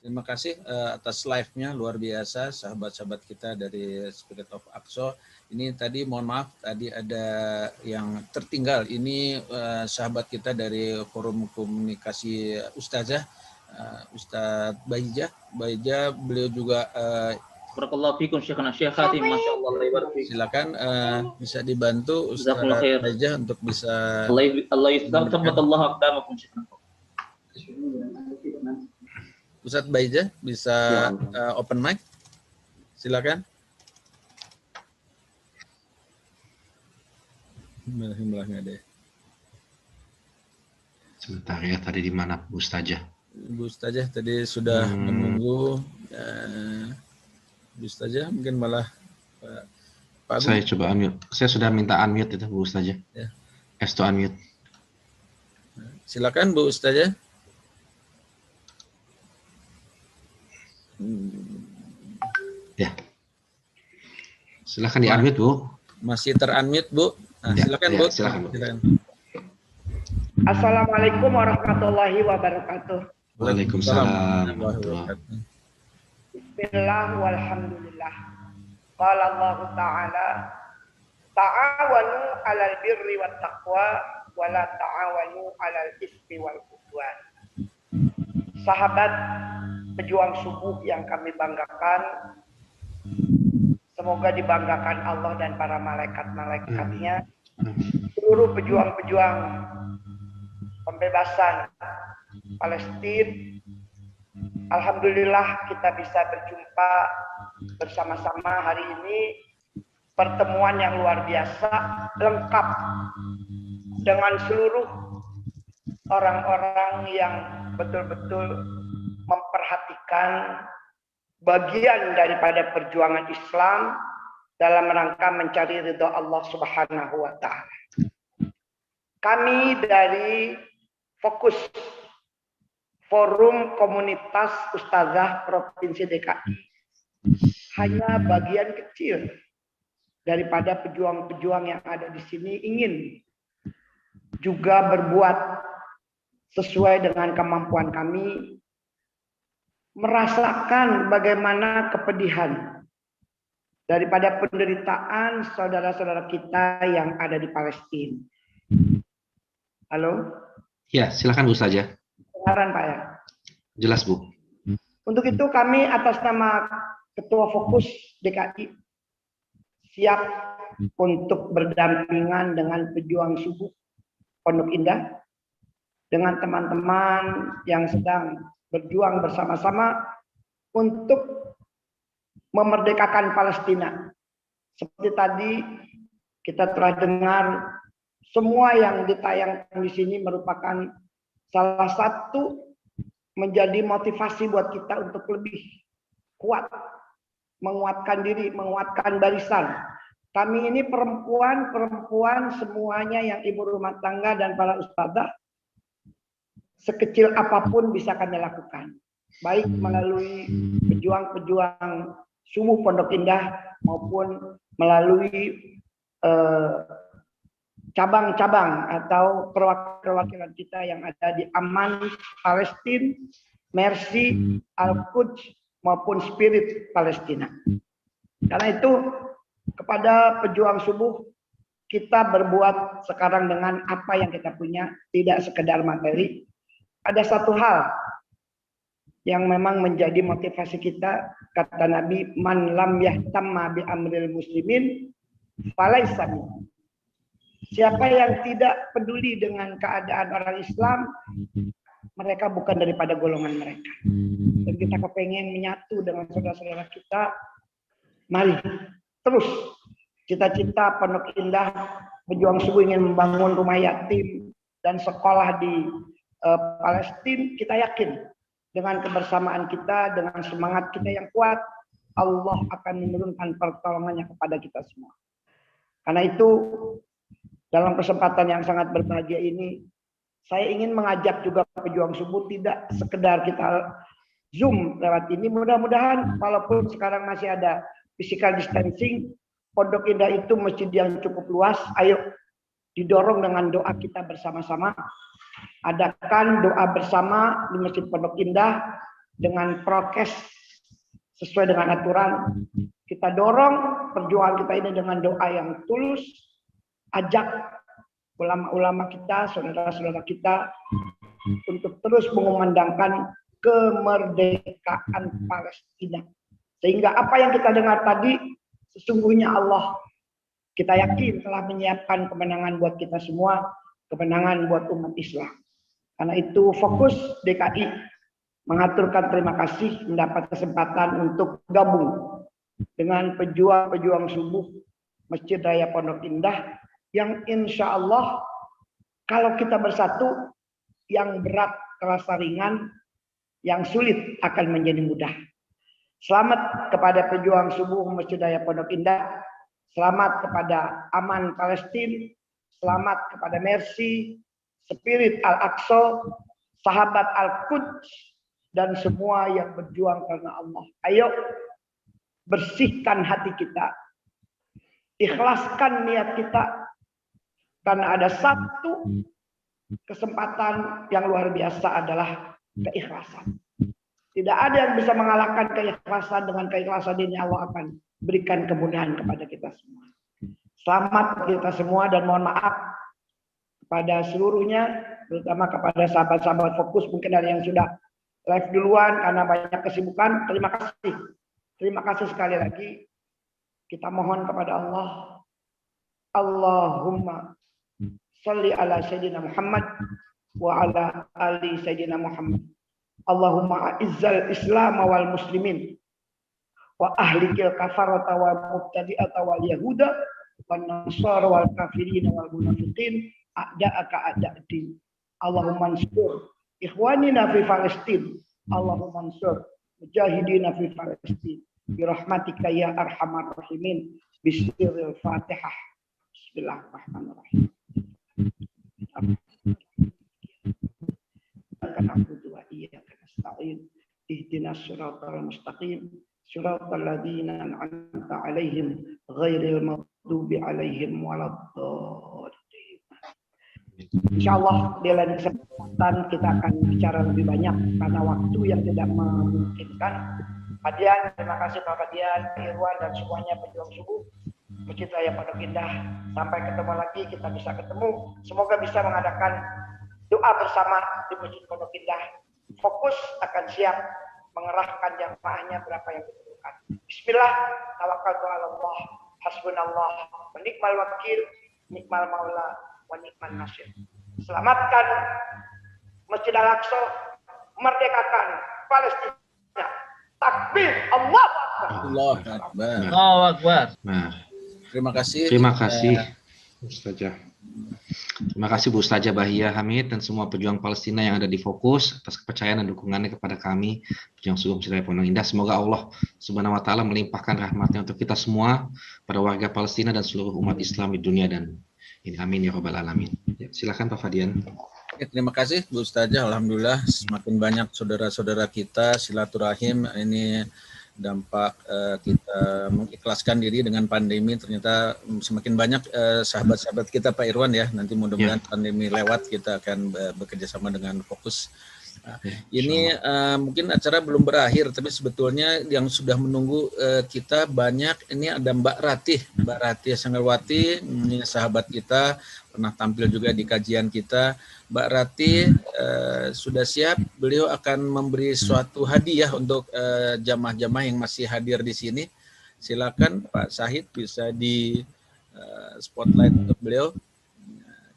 Terima kasih atas live-nya, luar biasa sahabat-sahabat kita dari Spirit of Aqsa. Ini tadi mohon maaf tadi ada yang tertinggal. Ini sahabat kita dari Forum Komunikasi Ustazah, Ustadz Bahijah. Beliau juga Barakallahu fikum Syekhana Syekhati, masyaallah Allah barik fiik. silakan bisa dibantu Ustadz Jazakumullah khair. Bahijah untuk bisa Allah yustabbatallahu aqdamakum Syekhana. Ustadz Bahijah bisa open mic, silakan. Nggak ada. Sebentar ya, tadi di mana Bu Ustazah? Bu Ustazah tadi sudah menunggu. Bu Ustazah mungkin malah Pak Agung. Saya coba unmute. Saya sudah minta unmute itu Bu Ustazah. Ya. To unmute. Silakan Bu Ustazah. Ya. Silakan di unmute Bu. Masih ter-unmute Bu. Nah, Ya, silakan ya, Bu. silakan, Bu. Silakan. Assalamualaikum warahmatullahi wabarakatuh. Waalaikumsalam. Bismillah walhamdulillah. Qala Allah Ta'ala, ta'awanu 'alal birri wat taqwa wa la ta'awanu 'alal ismi wal udwan. Sahabat pejuang subuh yang kami banggakan, semoga dibanggakan Allah dan para malaikat-malaikatnya. Seluruh pejuang-pejuang pembebasan Palestina, alhamdulillah kita bisa berjumpa bersama-sama hari ini. Pertemuan yang luar biasa, lengkap dengan seluruh orang-orang yang betul-betul memperhatikan bagian daripada perjuangan Islam dalam rangka mencari ridha Allah Subhanahu wa Ta'ala. Kami dari Fokus Forum Komunitas Ustazah Provinsi DKI hanya bagian kecil daripada pejuang-pejuang yang ada di sini ingin juga berbuat sesuai dengan kemampuan kami, merasakan bagaimana kepedihan daripada penderitaan saudara-saudara kita yang ada di Palestina. Halo? Ya, silakan Bu Ustazah. Dengaran Pak ya? Jelas Bu. Untuk itu kami atas nama Ketua Fokus DKI siap untuk berdampingan dengan pejuang subuh Pondok Indah dengan teman-teman yang sedang berjuang bersama-sama untuk memerdekakan Palestina. Seperti tadi kita telah dengar, semua yang ditayangkan di sini merupakan salah satu menjadi motivasi buat kita untuk lebih kuat, menguatkan diri, menguatkan barisan. Kami ini perempuan semuanya yang ibu rumah tangga dan para ustadzah, sekecil apapun bisa kami lakukan. Baik melalui pejuang-pejuang subuh Pondok Indah maupun melalui cabang-cabang atau perwakilan kita yang ada di Aman Palestina, Mercy, Al-Quds maupun Spirit Palestina. Karena itu kepada pejuang subuh kita berbuat sekarang dengan apa yang kita punya, tidak sekedar materi. Ada satu hal yang memang menjadi motivasi kita, kata Nabi, man lam yahtamma bi amril muslimin falaisa minhum. Siapa yang tidak peduli dengan keadaan orang Islam, mereka bukan daripada golongan mereka. Dan kita kepengen menyatu dengan saudara-saudara kita. Mari terus cita-cita Pondok Indah Pejuang Subuh ingin membangun rumah yatim dan sekolah di Palestina. Kita yakin dengan kebersamaan kita, dengan semangat kita yang kuat, Allah akan menurunkan pertolongannya kepada kita semua. Karena itu dalam kesempatan yang sangat berbahagia ini, saya ingin mengajak juga pejuang subuh tidak sekedar kita Zoom lewat ini. Mudah-mudahan walaupun sekarang masih ada physical distancing, Pondok Indah itu masjid yang cukup luas. Ayo didorong dengan doa kita bersama-sama. Adakan doa bersama di Masjid Pondok Indah dengan prokes sesuai dengan aturan. Kita dorong perjuangan kita ini dengan doa yang tulus. Ajak ulama-ulama kita, saudara-saudara kita untuk terus mengumandangkan kemerdekaan Palestina. Sehingga apa yang kita dengar tadi, sesungguhnya Allah, kita yakin telah menyiapkan kemenangan buat kita semua, kemenangan buat umat Islam. Karena itu fokus DKI mengaturkan terima kasih mendapat kesempatan untuk gabung dengan pejuang-pejuang subuh Masjid Raya Pondok Indah, yang insya Allah kalau kita bersatu, yang berat terasa ringan, yang sulit akan menjadi mudah. Selamat kepada pejuang subuh Masjid Raya Pondok Indah, selamat kepada Aman Palestina, selamat kepada Mercy, Spirit Al-Aqsa, sahabat Al-Quds, dan semua yang berjuang karena Allah. Ayo bersihkan hati kita, ikhlaskan niat kita, karena ada satu kesempatan yang luar biasa adalah keikhlasan. Tidak ada yang bisa mengalahkan keikhlasan. Dengan keikhlasan ini Allah akan berikan kemudahan kepada kita semua. Selamat kita semua dan mohon maaf kepada seluruhnya, terutama kepada sahabat-sahabat fokus, mungkin ada yang sudah live duluan karena banyak kesibukan. Terima kasih. Terima kasih sekali lagi. Kita mohon kepada Allah. Allahumma sholli ala Sayyidina Muhammad wa ala ali Sayyidina Muhammad. Allahumma a'izzal Islam wal muslimin wa ahlikil kafarata wal mubtadi'ata wal yahuda wan nasara wal kafirin wal munafiqin a'da'aka a'da'din. Allahumma ansur ikhwanina fi Palestin. Allahumma ansur mujahidina fi Palestin. Bi rahmatika ya arhamar rahimin. Bismillahil Fatihah. Bismillahirrahmanirrahim. Na'budu wa iyyaka nasta'in. Ihdinas siratal mustaqim. Siratal ladzina an'amta 'alaihim ghairil maghdubi 'alaihim waladdallin. Insyaallah di lain kesempatan kita akan bicara lebih banyak karena waktu yang tidak memungkinkan. Hadian, terima kasih Pak Hadian, Irwan dan semuanya pejuang subuh Masjid Raya Pondok Indah. Sampai ketemu lagi, kita bisa ketemu. Semoga bisa mengadakan doa bersama di Masjid Pondok Indah. Fokus akan siap mengerahkan jamaahnya berapa yang diperlukan. Bismillah, tawakkaltu 'ala Allah, hasbunallah, wa ni'mal wakil, nikmal maula, wa ni'man nasir. Selamatkan Masjid Al-Aqsa, merdekakan Palestina. Takbir, Allahu Akbar. Allah Akbar. Allahu Akbar. Nah, Terima kasih. terima kasih Ustazah. Terima kasih Bu Ustazah Bahia Hamid dan semua pejuang Palestina yang ada di Fokus atas kepercayaan dan dukungannya kepada kami, pejuang Sugeng Citra Pondok Indah. Semoga Allah Subhanahu wa taala melimpahkan rahmatnya untuk kita semua, para warga Palestina dan seluruh umat Islam di dunia dan ini. Amin ya rabbal alamin. Ya, silakan Pak Fadian. Oke, terima kasih Bu Ustazah. Alhamdulillah semakin banyak saudara-saudara kita silaturahim. Ini dampak kita mengikhlaskan diri dengan pandemi. Ternyata semakin banyak sahabat-sahabat kita Pak Irwan ya. Nanti mudah-mudahan pandemi lewat kita akan bekerja sama dengan Fokus. Nah, ini mungkin acara belum berakhir, tapi sebetulnya yang sudah menunggu kita banyak. Ini ada Mbak Ratih Sanggarwati, ini sahabat kita, pernah tampil juga di kajian kita. Mbak Ratih sudah siap, beliau akan memberi suatu hadiah untuk jamaah-jamaah yang masih hadir di sini. Silakan Pak Syahid bisa di spotlight untuk beliau.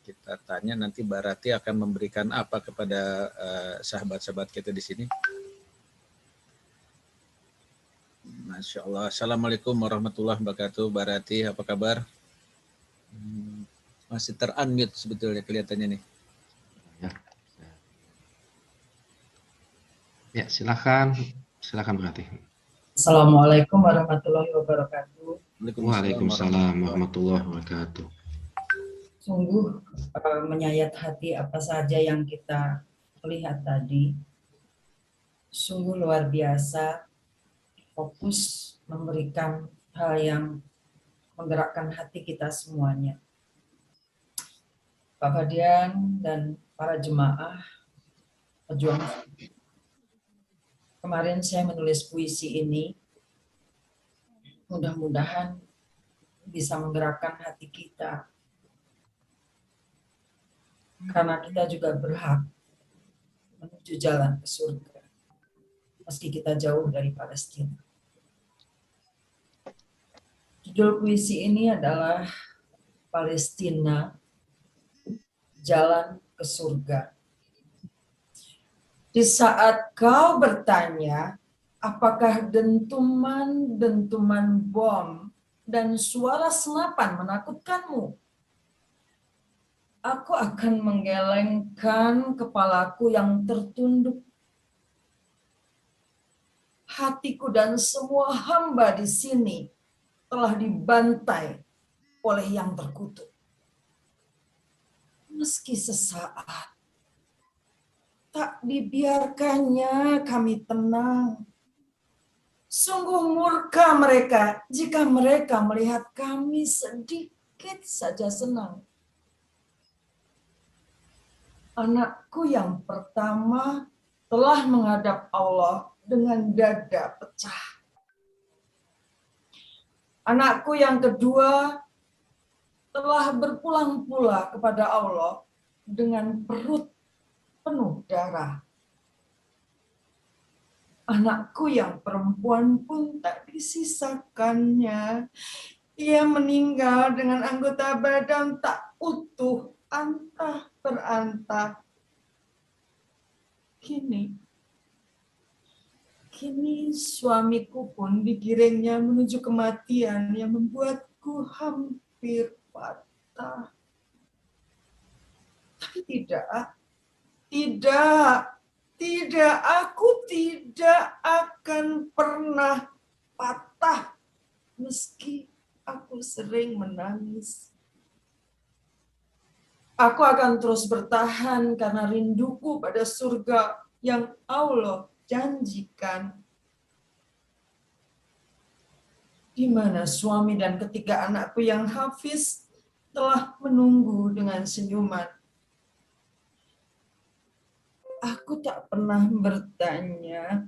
Kita tanya nanti Mbak Rati akan memberikan apa kepada sahabat-sahabat kita di sini. Masya Allah. Assalamualaikum warahmatullahi wabarakatuh. Mbak Rati, apa kabar? Masih ter-unmute sebetulnya kelihatannya nih. Ya, silakan Mbak Rati. Assalamualaikum warahmatullahi wabarakatuh. Waalaikumsalam warahmatullahi wabarakatuh. Sungguh menyayat hati apa saja yang kita lihat tadi. Sungguh luar biasa. Fokus memberikan hal yang menggerakkan hati kita semuanya. Pak Fadian dan para jemaah pejuang. Kemarin saya menulis puisi ini. Mudah-mudahan bisa menggerakkan hati kita. Karena kita juga berhak menuju jalan ke surga, meski kita jauh dari Palestina. Judul puisi ini adalah Palestina, Jalan ke Surga. Di saat kau bertanya, apakah dentuman-dentuman bom dan suara senapan menakutkanmu? Aku akan menggelengkan kepalaku yang tertunduk. Hatiku dan semua hamba di sini telah dibantai oleh yang terkutuk. Meski sesaat, tak dibiarkannya kami tenang. Sungguh murka mereka jika mereka melihat kami sedikit saja senang. Anakku yang pertama telah menghadap Allah dengan dada pecah. Anakku yang kedua telah berpulang pula kepada Allah dengan perut penuh darah. Anakku yang perempuan pun tak disisakannya. Ia meninggal dengan anggota badan tak utuh, antah berantah. Kini suamiku pun digiringnya menuju kematian yang membuatku hampir patah. Tapi tidak, aku tidak akan pernah patah meski aku sering menangis. Aku akan terus bertahan karena rinduku pada surga yang Allah janjikan. Di mana suami dan ketiga anakku yang hafiz telah menunggu dengan senyuman. Aku tak pernah bertanya,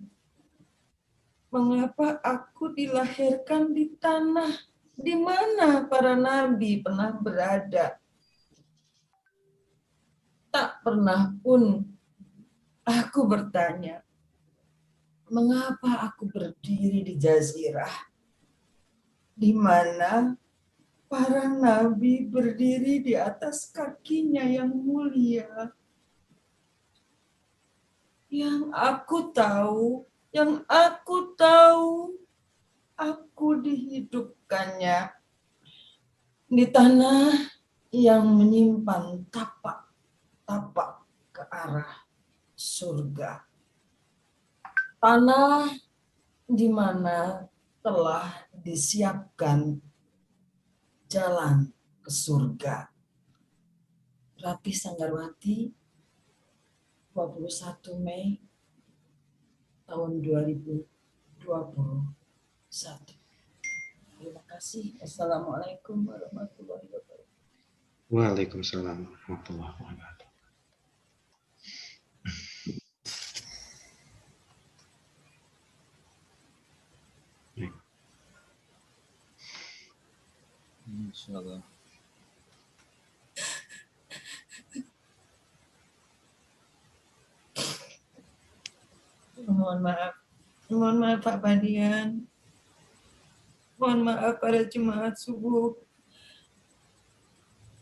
mengapa aku dilahirkan di tanah di mana para nabi pernah berada. Tak pernah pun aku bertanya, mengapa aku berdiri di jazirah, di mana para nabi berdiri di atas kakinya yang mulia. Yang aku tahu, aku dihidupkannya di tanah yang menyimpan tapak-tapak ke arah surga. Tanah di mana telah disiapkan jalan ke surga. Ratih Sanggarwati, 21 Mei tahun 2021. Terima kasih. Assalamualaikum warahmatullahi wabarakatuh. Waalaikumsalam warahmatullahi wabarakatuh. Insyaallah. Mohon maaf Pak Badian. Mohon maaf para jemaat subuh.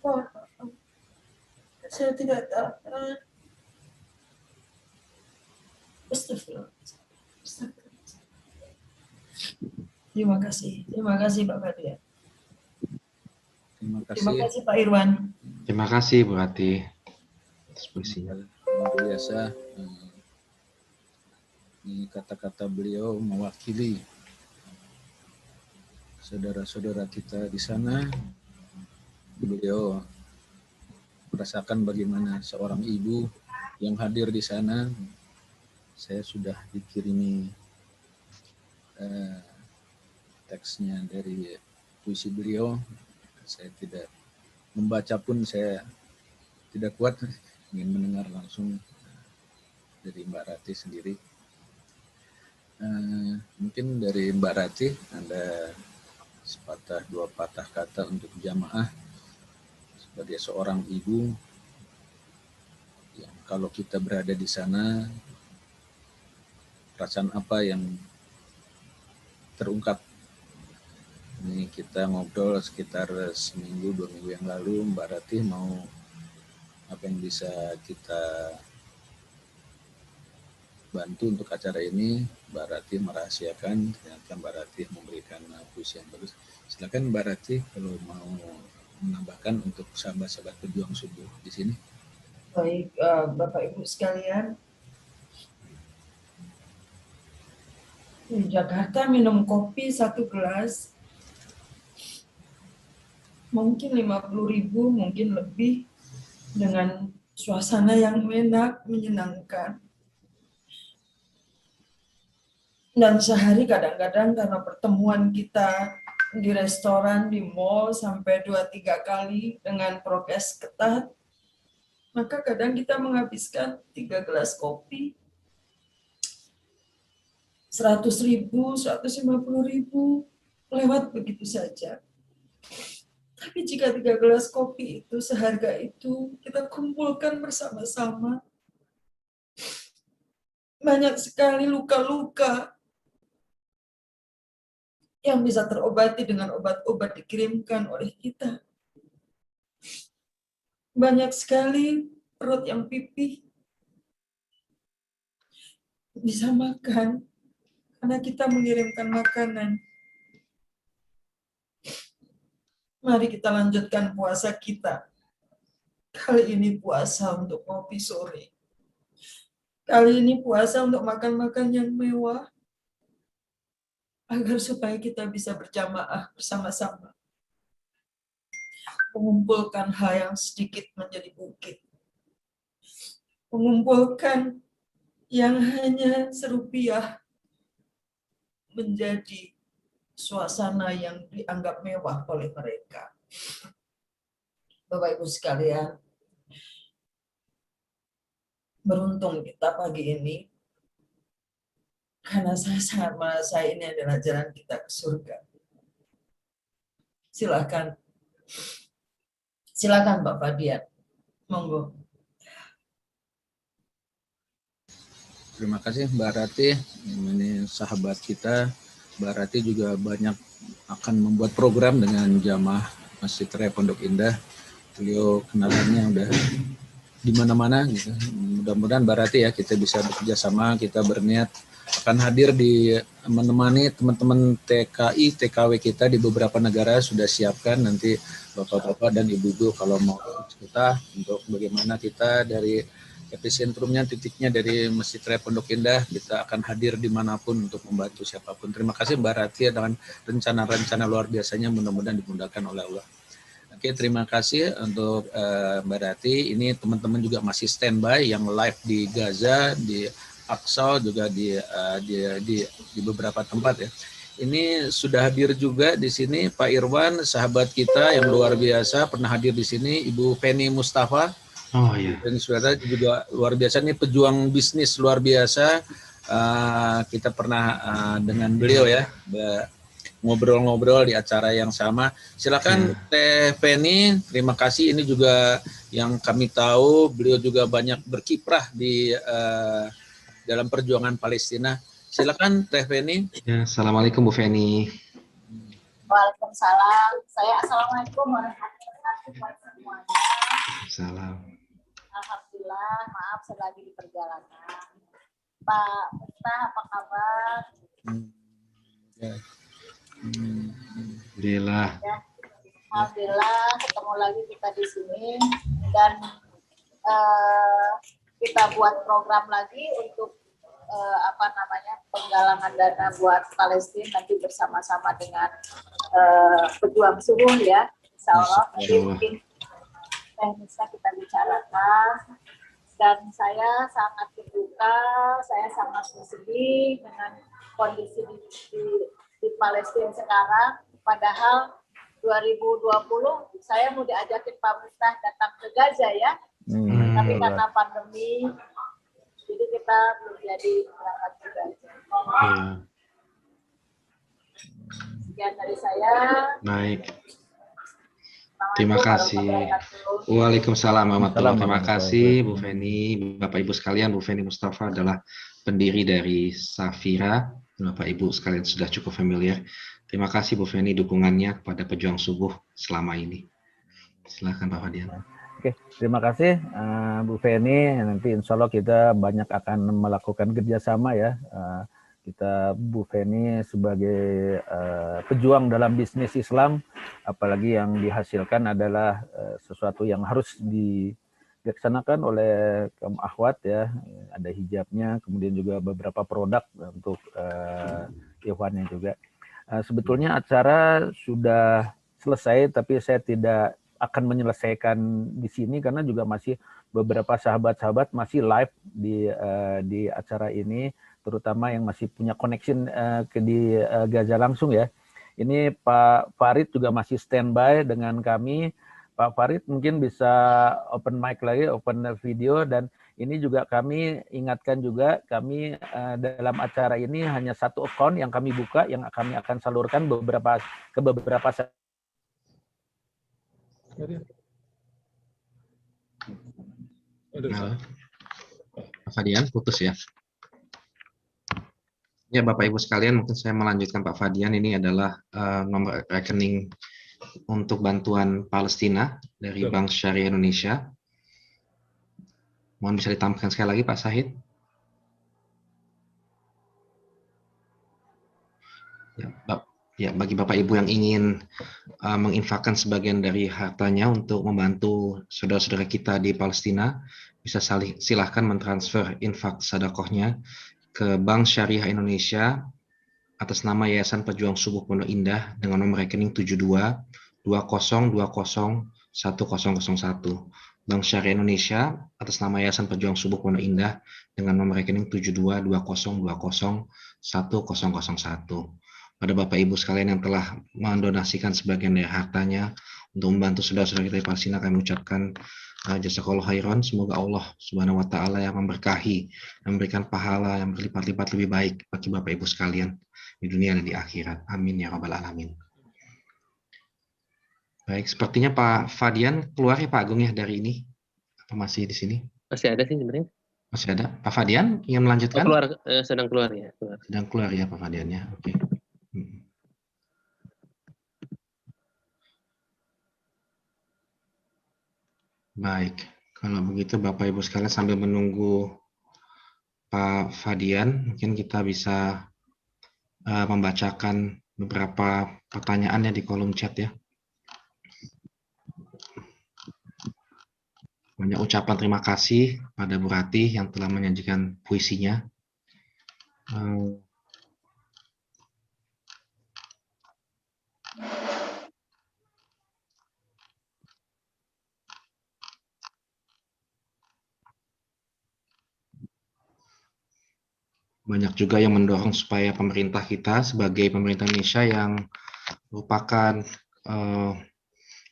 Mohon maaf. Saya tidak tahu. Astagfirullah. Terima kasih Pak Badian. Terima kasih Pak Irwan. Terima kasih Bu Ratih atas puisinya. Luar biasa. Ini kata-kata beliau mewakili saudara-saudara kita di sana. Beliau merasakan bagaimana seorang ibu yang hadir di sana. Saya sudah dikirimi teksnya dari puisi beliau. Saya tidak membaca pun saya tidak kuat, ingin mendengar langsung dari Mbak Ratih sendiri. Mungkin dari Mbak Ratih ada sepatah dua patah kata untuk jamaah sebagai seorang ibu yang kalau kita berada di sana, perasaan apa yang terungkap. Ini kita ngobrol sekitar seminggu, 2 minggu yang lalu. Mbak Ratih mau apa yang bisa kita bantu untuk acara ini. Mbak Ratih merahasiakan, ternyata Mbak Ratih memberikan puisi yang bagus. Silakan Mbak Ratih kalau mau menambahkan untuk sahabat-sahabat pejuang subuh di sini. Baik, Bapak Ibu sekalian, di Jakarta minum kopi 1 gelas mungkin 50.000, mungkin lebih, dengan suasana yang enak, menyenangkan. Dan sehari kadang-kadang karena pertemuan kita di restoran, di mall sampai 2-3 kali dengan prokes ketat, maka kadang kita menghabiskan 3 gelas kopi 100.000, 150.000 lewat begitu saja. Tapi jika 3 gelas kopi itu seharga itu kita kumpulkan bersama-sama, banyak sekali luka-luka yang bisa terobati dengan obat-obat dikirimkan oleh kita. Banyak sekali perut yang pipih bisa makan karena kita mengirimkan makanan. Mari kita lanjutkan puasa kita. Kali ini puasa untuk kopi sore. Kali ini puasa untuk makan-makan yang mewah. Agar supaya kita bisa berjamaah bersama-sama. Mengumpulkan hal yang sedikit menjadi bukit. Mengumpulkan yang hanya serupiah menjadi suasana yang dianggap mewah oleh mereka. Bapak Ibu sekalian, beruntung kita pagi ini karena saya sangat merasa ini adalah jalan kita ke surga. Silakan Pak Fadian, monggo. Terima kasih Mbak Ratih, ini sahabat kita. Mbak Ratih juga banyak akan membuat program dengan jamaah Masjid Raya Pondok Indah. Beliau kenalannya udah di mana-mana gitu. Mudah-mudahan Mbak Rati ya kita bisa bekerja sama, kita berniat akan hadir di menemani teman-teman TKI, TKW kita di beberapa negara sudah siapkan nanti Bapak-bapak dan Ibu-ibu kalau mau kita untuk bagaimana kita dari epicentrumnya, titiknya dari Masjid Raya Pondok Indah, kita akan hadir dimanapun untuk membantu siapapun. Terima kasih Mbak Rati dengan rencana-rencana luar biasanya, mudah-mudahan dimudahkan oleh Allah. Oke, terima kasih untuk Mbak Rati. Ini teman-teman juga masih standby yang live di Gaza, di Aqsa, juga di beberapa tempat ya. Ini sudah hadir juga di sini Pak Irwan, sahabat kita yang luar biasa, pernah hadir di sini, Ibu Penny Mustafa. Oh iya. Dan saudara juga luar biasa, ini pejuang bisnis luar biasa. Kita pernah dengan beliau ya ngobrol-ngobrol di acara yang sama. Silakan Teh Penny, terima kasih. Ini juga yang kami tahu beliau juga banyak berkiprah di dalam perjuangan Palestina. Silakan Teh Penny. Ya, assalamualaikum Bu Feni. Waalaikumsalam. Assalamualaikum warahmatullahi wabarakatuh. Salam. Alhamdulillah, maaf saya lagi di perjalanan. Pak Miftah, apa kabar? Alhamdulillah. Ya, alhamdulillah ketemu lagi kita di sini dan kita buat program lagi untuk penggalangan dana buat Palestina nanti bersama-sama dengan pejuang subuh ya, insya Allah. Nanti mungkin teknisnya kita bicarakan. Dan saya sangat berduka, saya sangat bersedih dengan kondisi di Palestina sekarang. Padahal 2020 saya mau diajakin Pak Miftah datang ke Gaza ya, tapi karena pandemi jadi kita belum jadi berangkat ke Gaza. Sekian dari saya. Baik. Terima kasih. Waalaikumsalam warahmatullahi wabarakatuh. Terima kasih Bu Feni, Bapak Ibu sekalian. Bu Feni Mustafa adalah pendiri dari Safira. Bapak Ibu sekalian sudah cukup familiar. Terima kasih Bu Feni dukungannya kepada pejuang subuh selama ini. Silakan Pak Fadian. Oke, terima kasih Bu Feni. Nanti insya Allah kita banyak akan melakukan kerjasama ya. Kita Bu Feni sebagai pejuang dalam bisnis Islam, apalagi yang dihasilkan adalah sesuatu yang harus dilaksanakan oleh kaum akhwat ya. Ada hijabnya, kemudian juga beberapa produk untuk ikhwannya juga. Sebetulnya acara sudah selesai, tapi saya tidak akan menyelesaikan di sini karena juga masih beberapa sahabat-sahabat masih live di acara ini, terutama yang masih punya connection di Gaza langsung ya. Ini Pak Farid juga masih standby dengan kami. Pak Farid mungkin bisa open mic lagi, open video, dan ini juga kami ingatkan juga, kami dalam acara ini hanya satu account yang kami buka, yang kami akan salurkan ke beberapa Pak Fadian putus ya. Ya Bapak Ibu sekalian, mungkin saya melanjutkan Pak Fadian. Ini adalah nomor rekening untuk bantuan Palestina dari Bank Syariah Indonesia. Mohon bisa ditampilkan sekali lagi Pak Sahid. Ya, bagi Bapak Ibu yang ingin menginfakkan sebagian dari hartanya untuk membantu saudara-saudara kita di Palestina, bisa silahkan mentransfer infak sedekahnya ke Bank Syariah Indonesia atas nama Yayasan Pejuang Subuh Pondok Indah dengan nomor rekening 7220201001. Bank Syariah Indonesia atas nama Yayasan Pejuang Subuh Pondok Indah dengan nomor rekening 7220201001. Pada Bapak Ibu sekalian yang telah mendonasikan sebagian dari hartanya untuk membantu saudara-saudara kita di Palestina, kami ucapkan jazakallahu khairan. Semoga Allah Subhanahu wa taala yang memberkahi, memberikan pahala yang berlipat-lipat lebih baik bagi Bapak Ibu sekalian di dunia dan di akhirat. Amin ya rabbal alamin. Baik, sepertinya Pak Fadian keluar ya Pak Agung ya dari ini. Apa masih di sini? Masih ada sih sebenarnya. Masih ada. Pak Fadian ingin melanjutkan? Keluar, sedang keluar ya. Sedang keluar ya Pak Fadian ya. Oke. Baik, Kalau begitu Bapak Ibu sekalian sambil menunggu Pak Fadian, mungkin kita bisa membacakan beberapa pertanyaannya di kolom chat ya. Banyak ucapan terima kasih pada Bu Ratih yang telah menyajikan puisinya. Banyak juga yang mendorong supaya pemerintah kita sebagai pemerintah Indonesia yang merupakan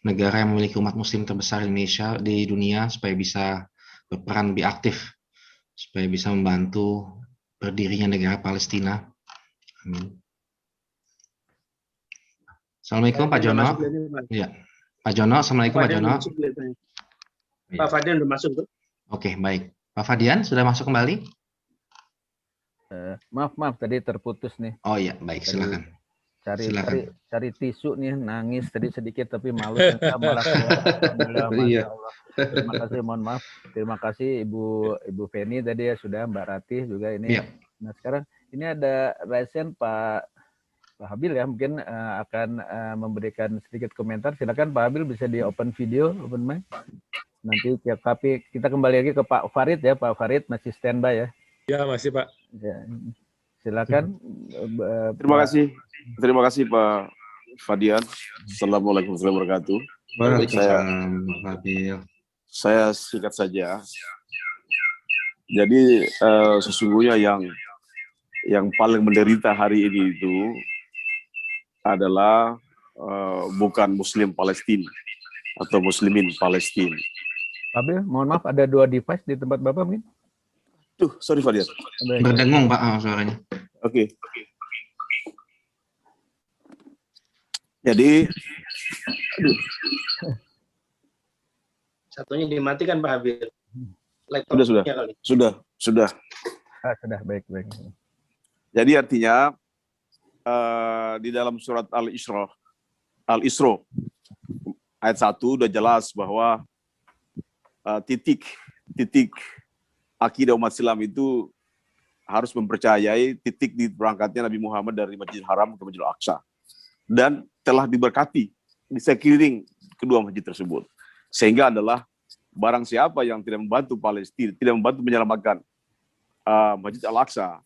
negara yang memiliki umat muslim terbesar Indonesia di dunia supaya bisa berperan lebih aktif, supaya bisa membantu berdirinya negara Palestina. Amin. Assalamualaikum Pak Jono. Ya, Pak Jono. Assalamualaikum Pak Jono. Pak Fadian sudah masuk tuh. Oke, baik. Pak Fadian sudah masuk kembali? Maaf tadi terputus nih. Oh iya, baik, silakan. Cari tisu nih, nangis tadi sedikit tapi malu malah Alhamdulillah, Masya Allah. Terima kasih, mohon maaf. Terima kasih Ibu Feni tadi ya sudah, Mbak Ratih juga ini. Iya. Nah sekarang ini ada raisen Pak Habil ya, mungkin akan memberikan sedikit komentar. Silakan Pak Habil, bisa di open video, open mic. Nanti tapi kita kembali lagi ke Pak Farid ya. Pak Farid masih standby ya. Ya, masih Pak. Ya, silakan. Terima kasih Pak Fadian. Assalamualaikum warahmatullahi wabarakatuh. Saya singkat saja. Jadi sesungguhnya yang paling menderita hari ini itu adalah bukan Muslim Palestina atau Muslimin Palestina. Habil, mohon maaf ada 2 device di tempat Bapak mungkin? Tuh, sorry Fadian. Berdengung Pak suaranya. Oke. Jadi, Satunya dimatikan Pak Habil. Sudah. Sudah, baik. Jadi artinya di dalam surat Al-Isra ayat 1 udah jelas bahwa titik akidah umat Islam itu harus mempercayai titik di berangkatnya Nabi Muhammad dari Masjidil Haram ke Masjidil Aqsa, dan telah diberkati di sekeliling kedua masjid tersebut, sehingga adalah barang siapa yang tidak membantu Palestina, tidak membantu menyelamatkan Masjid Al-Aqsa,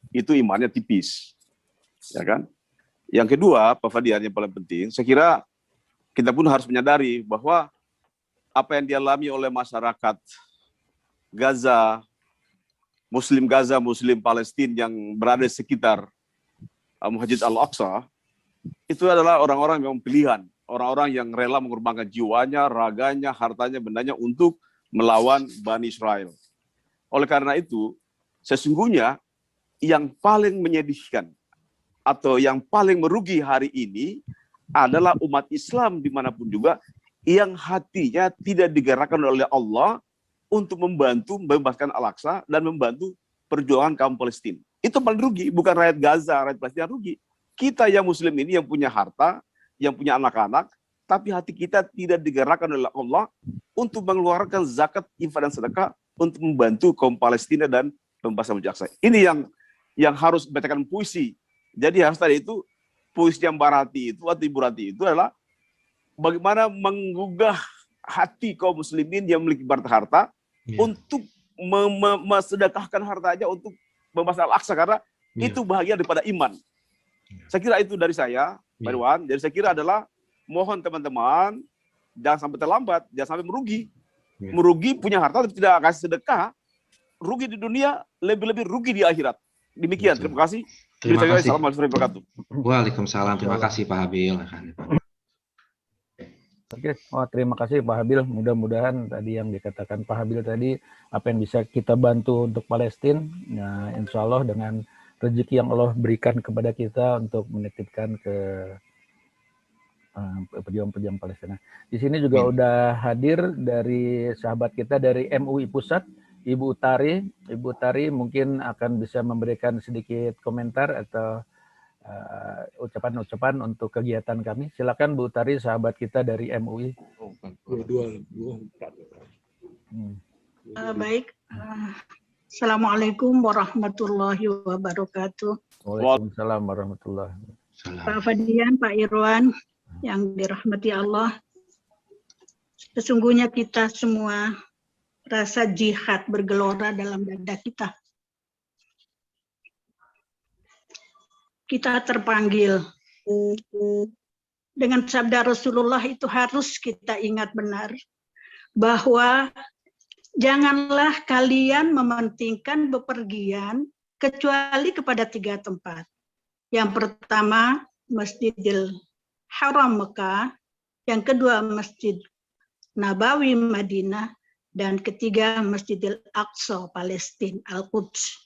itu imannya tipis, ya kan? Yang kedua, Pak Fadian, yang paling penting, saya kira kita pun harus menyadari bahwa apa yang dialami oleh masyarakat Gaza, Muslim Palestina yang berada di sekitar Masjid Al-Aqsa, itu adalah orang-orang yang pilihan, orang-orang yang rela mengorbankan jiwanya, raganya, hartanya, bendanya untuk melawan Bani Israel. Oleh karena itu, sesungguhnya yang paling menyedihkan atau yang paling merugi hari ini adalah umat Islam dimanapun juga yang hatinya tidak digerakkan oleh Allah untuk membantu membebaskan Al-Aqsa dan membantu perjuangan kaum Palestina. Itu paling rugi, bukan rakyat Gaza, rakyat Palestina rugi. Kita yang Muslim ini yang punya harta, yang punya anak-anak, tapi hati kita tidak digerakkan oleh Allah untuk mengeluarkan zakat, infak dan sedekah untuk membantu kaum Palestina dan pembebasan Al-Aqsa. Ini yang harus dibacakan puisi. Jadi harus tadi itu puisi yang Mbak Ratih itu atau Ibu Ratih itu adalah bagaimana menggugah hati kaum muslimin yang memiliki harta untuk memsedekahkan hartanya untuk membebaskan Al-Aqsa, karena itu bahagia daripada iman. Saya kira itu dari saya, Pak Irwan. Jadi saya kira adalah mohon teman-teman jangan sampai terlambat, jangan sampai merugi. Merugi punya harta tapi tidak kasih sedekah, rugi di dunia, lebih-lebih rugi di akhirat. Demikian, terima kasih. Terima kasih. Assalamualaikum warahmatullahi wabarakatuh. Waalaikumsalam. Terima kasih Pak Habil. Oke, terima kasih Pak Habil. Mudah-mudahan tadi yang dikatakan Pak Habil tadi, apa yang bisa kita bantu untuk Palestina, ya, insya Allah dengan rezeki yang Allah berikan kepada kita untuk menitipkan ke pejuang-pejuang Palestina. Di sini juga udah hadir dari sahabat kita dari MUI Pusat, Ibu Utari. Ibu Utari mungkin akan bisa memberikan sedikit komentar atau ucapan-ucapan untuk kegiatan kami. Silakan Bu Utari, sahabat kita dari MUI. Baik. Assalamualaikum warahmatullahi wabarakatuh. Waalaikumsalam warahmatullahi wabarakatuh. Pak Fadian, Pak Irwan, yang dirahmati Allah. Sesungguhnya kita semua rasa jihad bergelora dalam dada kita. Kita terpanggil. Dengan sabda Rasulullah itu harus kita ingat benar. Bahwa janganlah kalian mementingkan bepergian kecuali kepada 3 tempat. Yang pertama, Masjidil Haram Mekah. Yang kedua, Masjid Nabawi Madinah. Dan ketiga, Masjidil Aqsa Palestina, Al-Quds.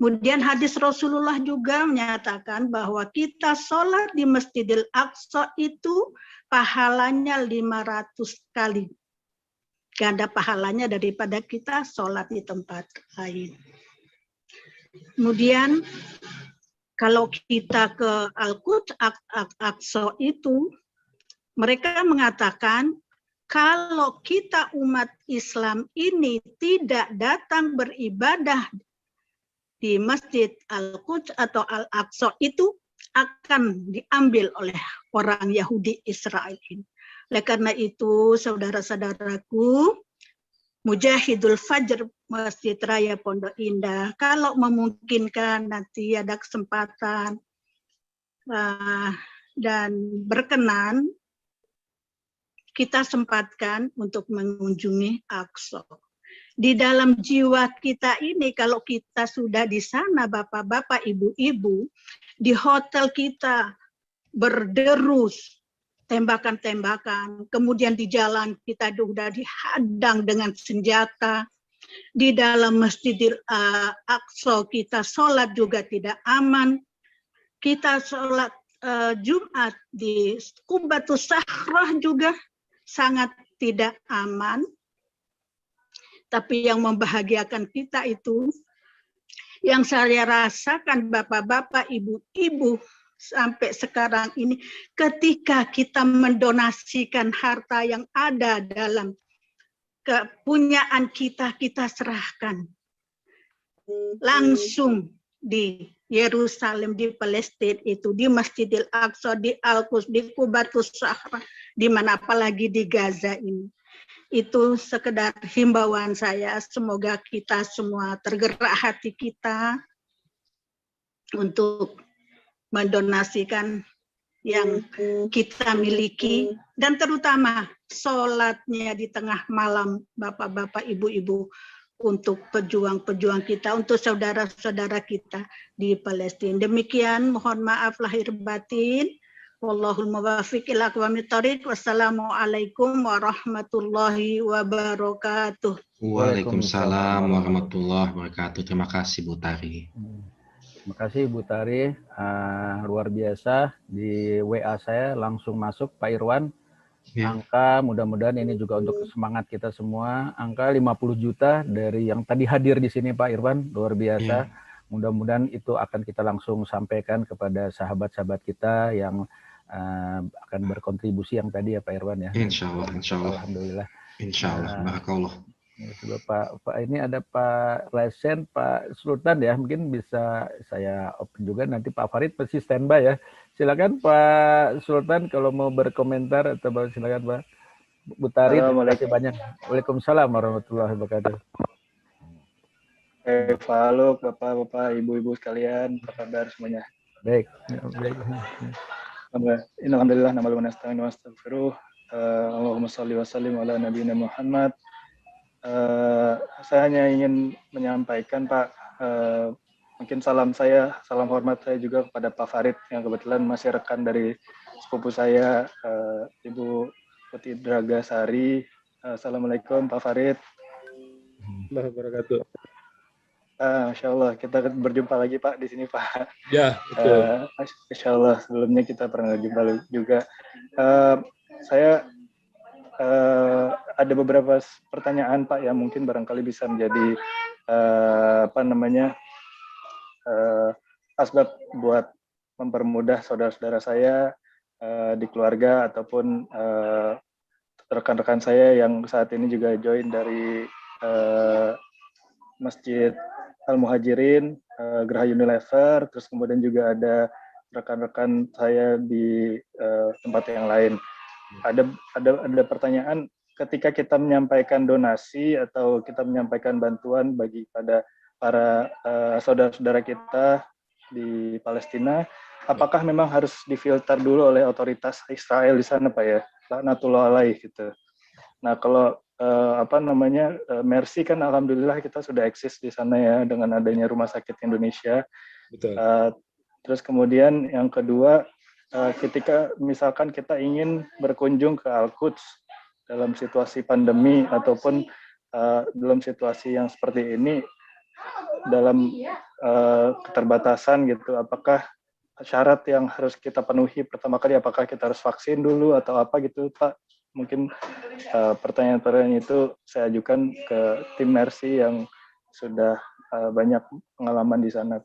Kemudian hadis Rasulullah juga menyatakan bahwa kita sholat di Masjidil Aqsa itu pahalanya 500 kali. Ganda pahalanya daripada kita sholat di tempat lain. Kemudian kalau kita ke Al-Quds Aqsa itu, mereka mengatakan kalau kita umat Islam ini tidak datang beribadah di Masjid Al-Quds atau Al-Aqsa itu akan diambil oleh orang Yahudi Israel. Oleh karena itu, saudara-saudaraku, Mujahidul Fajr Masjid Raya Pondok Indah, kalau memungkinkan nanti ada kesempatan dan berkenan, kita sempatkan untuk mengunjungi Aqsa. Di dalam jiwa kita ini, kalau kita sudah di sana, bapak-bapak, ibu-ibu, di hotel kita berderus, tembakan-tembakan, kemudian di jalan kita sudah dihadang dengan senjata, di dalam Masjidil Aqsa kita sholat juga tidak aman, kita sholat Jumat di Qubbatus Sakhrah juga sangat tidak aman. Tapi yang membahagiakan kita itu, yang saya rasakan bapak-bapak, ibu-ibu sampai sekarang ini, ketika kita mendonasikan harta yang ada dalam kepunyaan kita, kita serahkan langsung di Yerusalem, di Palestina itu, di Masjidil Aqsa, di Al-Quds, di Qubbatus Sakhrah, di mana apalagi di Gaza ini. Itu sekedar himbauan saya, semoga kita semua tergerak hati kita untuk mendonasikan yang kita miliki, dan terutama sholatnya di tengah malam, bapak-bapak, ibu-ibu, untuk pejuang-pejuang kita, untuk saudara-saudara kita di Palestina. Demikian, mohon maaf lahir batin. Wallahul muwaffiq ila aqwamit thoriq. Wassalamualaikum warahmatullahi wabarakatuh. Waalaikumsalam warahmatullahi wabarakatuh. Terima kasih Bu Tari. Terima kasih Bu Tari. Luar biasa. Di WA saya langsung masuk Pak Irwan. Angka mudah-mudahan ini juga untuk semangat kita semua. Angka 50 juta dari yang tadi hadir di sini Pak Irwan, luar biasa. Mudah-mudahan itu akan kita langsung sampaikan kepada sahabat-sahabat kita yang akan berkontribusi yang tadi ya Pak Irwan ya. Insya Allah. Alhamdulillah. Insya Allah. Barakallah. Pak ini ada Pak Lesen, Pak Sultan ya, mungkin bisa saya open juga, nanti Pak Farid pasti standby ya. Silakan Pak Sultan kalau mau berkomentar atau silakan Pak. Bu Tari, terima kasih banyak. Waalaikumsalam warahmatullahi wabarakatuh. Halo Bapak-bapak, Ibu-ibu sekalian, apa kabar semuanya? Baik. Alhamdulillah, namalu wa nasta'inu wa nastaghfiruh. Allahumma shalli wa sallim ala nabiyina Muhammad. Saya hanya ingin menyampaikan Pak, mungkin salam hormat saya juga kepada Pak Farid yang kebetulan masih rekan dari sepupu saya, Ibu Putih Dragasari. Assalamualaikum Pak Farid. Wabarakatuh. Masya Allah, kita berjumpa lagi Pak di sini Pak. Ya, betul. Masya Allah, sebelumnya kita pernah jumpa juga. Saya ada beberapa pertanyaan Pak yang mungkin barangkali bisa menjadi asbab buat mempermudah saudara-saudara saya di keluarga ataupun rekan-rekan saya yang saat ini juga join dari Masjid Al-Muhajirin, Geraha Unilever, terus kemudian juga ada rekan-rekan saya di tempat yang lain. Ada pertanyaan, ketika kita menyampaikan donasi atau kita menyampaikan bantuan bagi pada para saudara-saudara kita di Palestina, apakah memang harus difilter dulu oleh otoritas Israel di sana, Pak ya? Laknatullah alaih gitu. Nah, kalau Mercy kan alhamdulillah kita sudah eksis di sana ya dengan adanya Rumah Sakit Indonesia. Betul. Terus kemudian yang kedua, ketika misalkan kita ingin berkunjung ke Al-Quds dalam situasi pandemi ataupun dalam situasi yang seperti ini, dalam keterbatasan gitu, apakah syarat yang harus kita penuhi pertama kali, apakah kita harus vaksin dulu atau apa gitu, Pak? Mungkin pertanyaan-pertanyaan itu saya ajukan ke tim Mercy yang sudah banyak pengalaman di sana.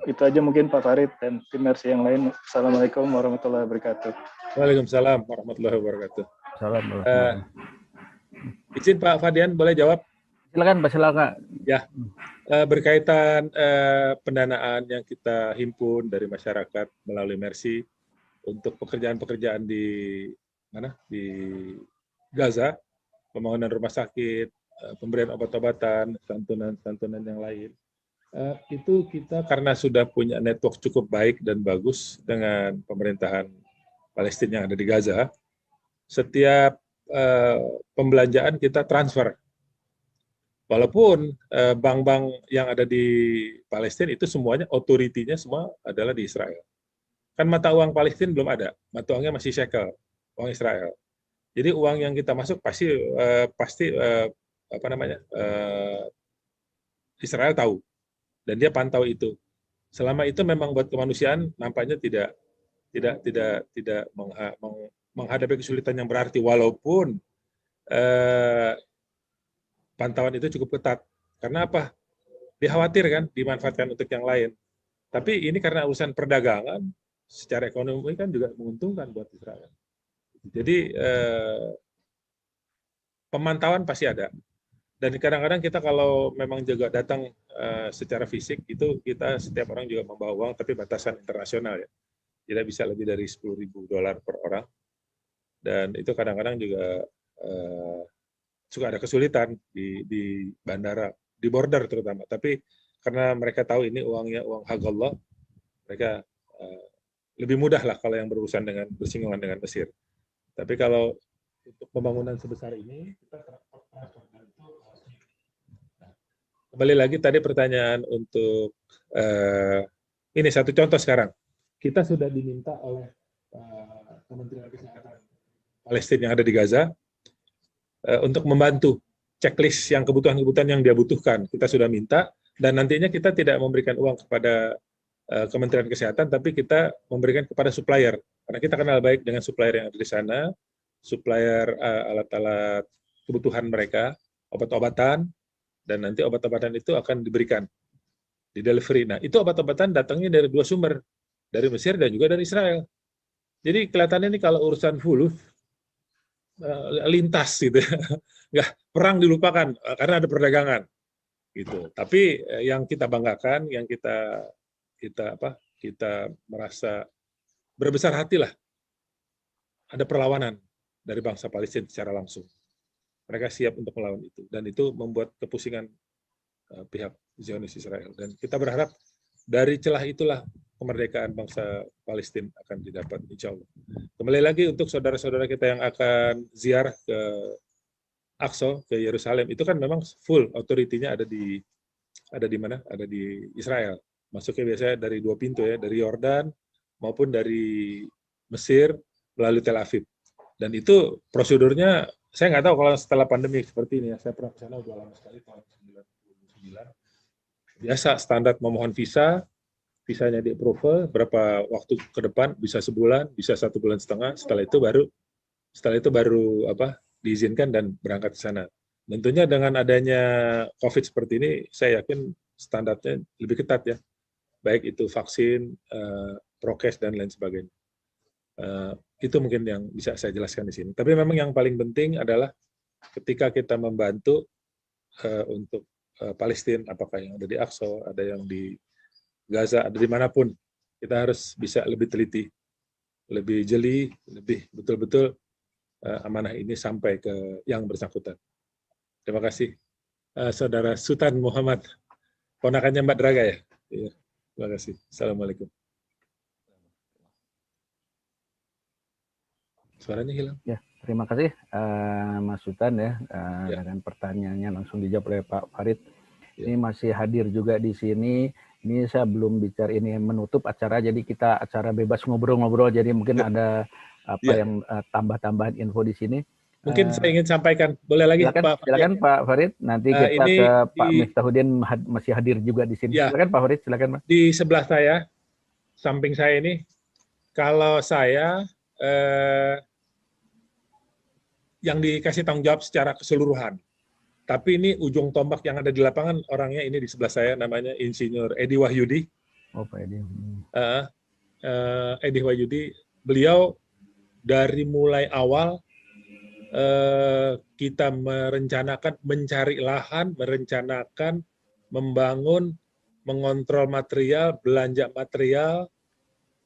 Itu aja mungkin Pak Farid dan tim Mercy yang lain. Assalamualaikum warahmatullahi wabarakatuh. Waalaikumsalam warahmatullahi wabarakatuh. Assalamualaikum. Izin Pak Fadian boleh jawab? Silakan Pak, silakan. Ya, berkaitan pendanaan yang kita himpun dari masyarakat melalui Mercy untuk pekerjaan-pekerjaan di Gaza, pembangunan rumah sakit, pemberian obat-obatan, santunan-santunan yang lain. Itu kita karena sudah punya network cukup baik dan bagus dengan pemerintahan Palestina yang ada di Gaza, setiap pembelanjaan kita transfer. Walaupun bank-bank yang ada di Palestina itu semuanya otoritinya semua adalah di Israel. Kan mata uang Palestina belum ada, mata uangnya masih shekel, uang Israel. Jadi uang yang kita masuk pasti Israel tahu dan dia pantau itu. Selama itu memang buat kemanusiaan nampaknya tidak menghadapi kesulitan yang berarti, walaupun pantauan itu cukup ketat. Karena apa? Dikhawatirkan dimanfaatkan untuk yang lain. Tapi ini karena urusan perdagangan, secara ekonomi kan juga menguntungkan buat Israel. Jadi pemantauan pasti ada. Dan kadang-kadang kita kalau memang juga datang secara fisik, itu kita setiap orang juga membawa uang, tapi batasan internasional ya. Tidak bisa lebih dari $10.000 per orang. Dan itu kadang-kadang juga suka ada kesulitan di bandara, di border terutama. Tapi karena mereka tahu ini uangnya uang hak Allah, mereka lebih mudah lah kalau yang berurusan dengan bersinggungan dengan Mesir. Tapi kalau untuk pembangunan sebesar ini, kita kembali lagi tadi pertanyaan untuk ini satu contoh sekarang. Kita sudah diminta oleh Kementerian Kesehatan Palestina yang ada di Gaza untuk membantu checklist yang kebutuhan-kebutuhan yang dia butuhkan. Kita sudah minta, dan nantinya kita tidak memberikan uang kepada Kementerian Kesehatan, tapi kita memberikan kepada supplier. Karena kita kenal baik dengan supplier yang ada di sana, supplier alat-alat kebutuhan mereka, obat-obatan, dan nanti obat-obatan itu akan diberikan di delivery. Nah, itu obat-obatan datangnya dari dua sumber, dari Mesir dan juga dari Israel. Jadi kelihatannya ini kalau urusan fulus, lintas gitu, nggak, perang dilupakan karena ada perdagangan gitu. Tapi yang kita banggakan, yang kita merasa berbesar hati lah, ada perlawanan dari bangsa Palestina secara langsung. Mereka siap untuk melawan itu, dan itu membuat kepusingan pihak Zionis Israel. Dan kita berharap dari celah itulah kemerdekaan bangsa Palestina akan didapat, insya Allah. Kembali lagi untuk saudara-saudara kita yang akan ziarah ke Aqsa, ke Yerusalem, itu kan memang full otoritinya ada di mana? Ada di Israel. Masuknya biasanya dari dua pintu ya, dari Yordan maupun dari Mesir melalui Tel Aviv. Dan itu prosedurnya, saya nggak tahu kalau setelah pandemi seperti ini ya, saya pernah ke sana udah lama sekali, tahun 99. Biasa standar memohon visa, visanya di approval, berapa waktu ke depan, bisa sebulan, bisa 1,5 bulan, setelah itu baru diizinkan dan berangkat ke sana. Tentunya dengan adanya COVID seperti ini, saya yakin standarnya lebih ketat ya, baik itu vaksin, prokes dan lain sebagainya. Itu mungkin yang bisa saya jelaskan di sini. Tapi memang yang paling penting adalah ketika kita membantu untuk Palestina, apakah yang ada di Aqsa, ada yang di Gaza, ada dimanapun, kita harus bisa lebih teliti, lebih jeli, lebih betul-betul amanah ini sampai ke yang bersangkutan. Terima kasih, Saudara Sultan Muhammad, ponakannya Mbak Draga ya. Iya, terima kasih. Assalamualaikum. Suaranya hilang. Ya, terima kasih Mas Sultan ya, dengan pertanyaannya langsung dijawab oleh Pak Farid. Ini masih hadir juga di sini. Ini saya belum bicara, ini menutup acara, jadi kita acara bebas ngobrol-ngobrol. Jadi mungkin ada apa yang tambah-tambahan info di sini. Mungkin saya ingin sampaikan, boleh lagi silakan, Pak Farid? Silakan Pak Farid. Nanti kita ini ke Pak Miftahudin masih hadir juga di sini. Ya, silakan Pak Farid, silakan Pak. Di sebelah saya, samping saya ini, kalau saya yang dikasih tanggung jawab secara keseluruhan. Tapi ini ujung tombak yang ada di lapangan, orangnya ini di sebelah saya, namanya Insinyur Edi Wahyudi. Oh, Pak Edi. Edi Wahyudi, beliau dari mulai awal kita merencanakan, mencari lahan, merencanakan, membangun, mengontrol material, belanja material,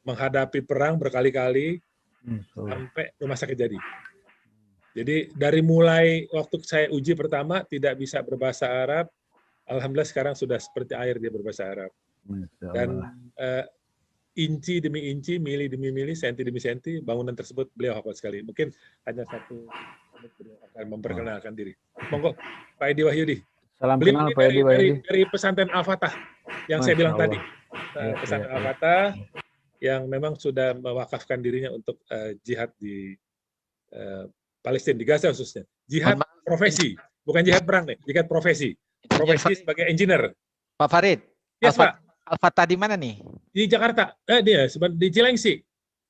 menghadapi perang berkali-kali, sampai rumah sakit jadi. Jadi dari mulai waktu saya uji pertama tidak bisa berbahasa Arab, alhamdulillah sekarang sudah seperti air dia berbahasa Arab. Dan inci demi inci, mili demi mili, senti demi senti, bangunan tersebut beliau hafal sekali. Mungkin hanya satu menit beliau akan memperkenalkan diri. Monggo, Pak Edi Wahyudi. Salam beliau kenal Pak Edi Wahyudi. Dari pesantren Al-Fatah yang saya bilang tadi. Pesantren Al-Fatah yang memang sudah mewakafkan dirinya untuk jihad di Palestina, di Gaza khususnya. Jihad profesi, bukan jihad perang nih, jihad profesi. Profesi sebagai engineer. Pak Farid, yes, Pak. Al-Fatah di mana nih? Di Jakarta, dia di Cilengsi.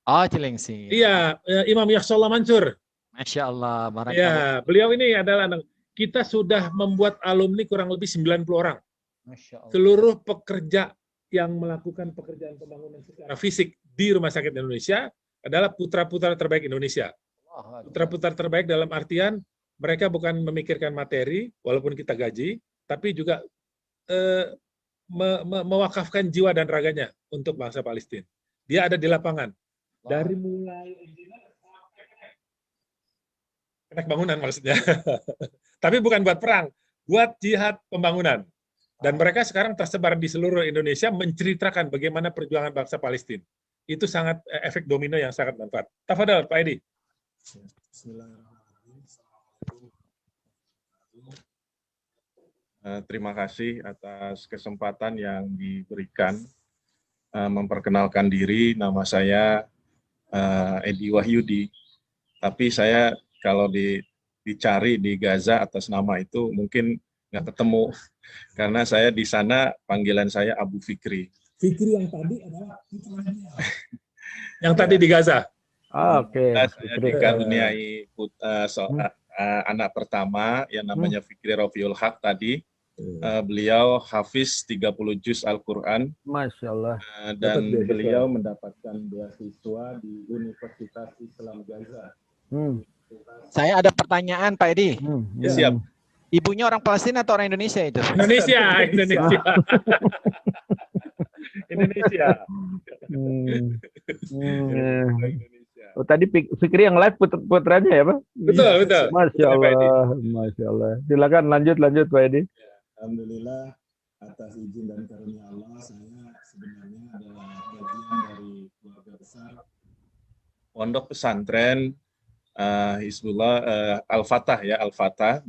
Oh, Cilengsi. Iya, Imam Yahsallah Mansur. Masya Allah, barakallah. Ya, beliau ini adalah, kita sudah membuat alumni kurang lebih 90 orang. Masya Allah. Seluruh pekerja yang melakukan pekerjaan pembangunan secara fisik di Rumah Sakit Indonesia adalah putra-putra terbaik Indonesia. Putra-putra terbaik dalam artian mereka bukan memikirkan materi, walaupun kita gaji, tapi juga mewakafkan jiwa dan raganya untuk bangsa Palestina. Dia ada di lapangan. Dari mulai kenek bangunan maksudnya. Tapi bukan buat perang, buat jihad pembangunan. Dan mereka sekarang tersebar di seluruh Indonesia menceritakan bagaimana perjuangan bangsa Palestina. Itu sangat efek domino yang sangat manfaat. Tafadhal, Pak Edi. Terima kasih atas kesempatan yang diberikan memperkenalkan diri. Nama saya Edi Wahyudi. Tapi saya kalau dicari di Gaza atas nama itu mungkin nggak ketemu karena saya di sana panggilan saya Abu Fikri. Fikri yang tadi adalah yang tadi di Gaza. Oke. Saya dikaruniai anak pertama yang namanya Fikri Rafiul Haq tadi. Beliau hafiz 30 juz Al-Quran. Masya Allah. Dan beliau mendapatkan beasiswa di Universitas Islam Gaza. Saya ada pertanyaan Pak Edi. Siap. Ibunya orang Palestina atau orang Indonesia itu? Indonesia. Indonesia. Oh, tadi Fikri yang live putranya ya Pak? Betul, betul. Masya Allah, Masya Allah. Silakan lanjut Pak Edi. Alhamdulillah atas izin dan karunia Allah, saya sebenarnya adalah bagian dari keluarga besar Pondok Pesantren Hizbullah Al-Fatah ya, Al-Fatah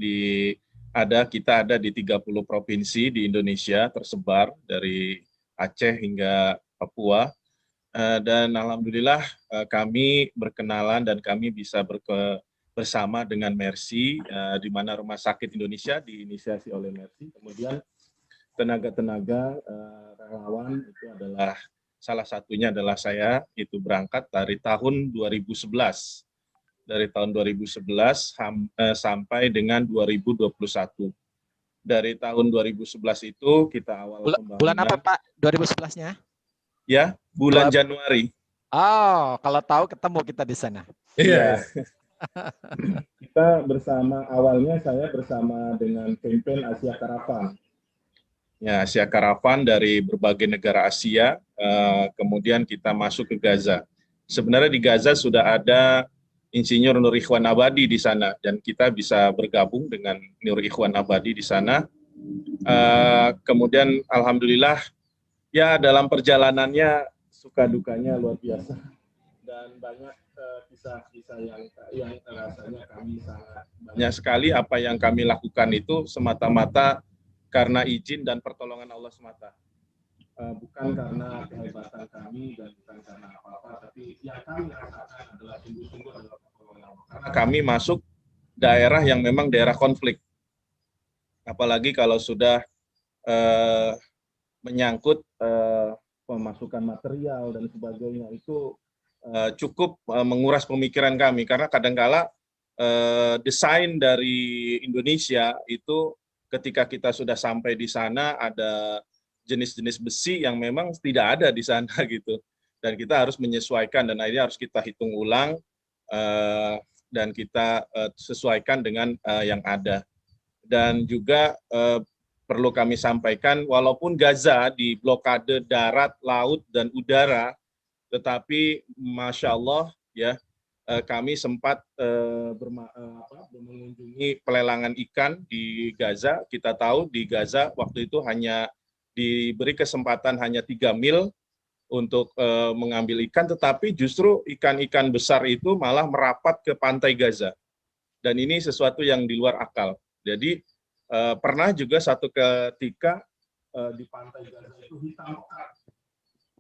kita ada di 30 provinsi di Indonesia tersebar dari Aceh hingga Papua. Dan alhamdulillah kami berkenalan dan kami bisa bersama dengan Mercy, di mana Rumah Sakit Indonesia diinisiasi oleh Mercy. Kemudian tenaga-tenaga relawan itu adalah salah satunya adalah saya, itu berangkat dari tahun 2011. Dari tahun 2011 sampai dengan 2021. Dari tahun 2011 itu kita awal pembangunan. Bulan apa Pak 2011-nya? Ya, bulan Januari. Oh, kalau tahu ketemu kita di sana. Iya. Kita bersama, awalnya saya bersama dengan campaign Asia Caravan. Ya, Asia Caravan dari berbagai negara Asia, kemudian kita masuk ke Gaza. Sebenarnya di Gaza sudah ada Insinyur Nur Ikhwan Abadi di sana, dan kita bisa bergabung dengan Nur Ikhwan Abadi di sana. Kemudian alhamdulillah ya dalam perjalanannya suka dukanya luar biasa, dan banyak kisah-kisah yang rasanya kami sangat banyak sekali. Apa yang kami lakukan itu semata-mata karena izin dan pertolongan Allah semata, bukan karena kehebatan kami dan bukan karena apa-apa, tapi yang kami rasakan adalah sungguh-sungguh adalah pertolongan Allah. Karena kami masuk daerah yang memang daerah konflik, apalagi kalau sudah menyangkut pemasukan material dan sebagainya, itu cukup menguras pemikiran kami, karena kadangkala desain dari Indonesia itu ketika kita sudah sampai di sana ada jenis-jenis besi yang memang tidak ada di sana gitu, dan kita harus menyesuaikan, dan akhirnya harus kita hitung ulang dan kita sesuaikan dengan yang ada. Dan juga perlu kami sampaikan, walaupun Gaza di blokade darat, laut, dan udara, tetapi Masya Allah ya, kami sempat mengunjungi pelelangan ikan di Gaza. Kita tahu di Gaza waktu itu hanya diberi kesempatan hanya 3 mil untuk mengambil ikan, tetapi justru ikan-ikan besar itu malah merapat ke pantai Gaza. Dan ini sesuatu yang di luar akal. Jadi pernah juga satu ketika di pantai Gaza itu hitam pekat.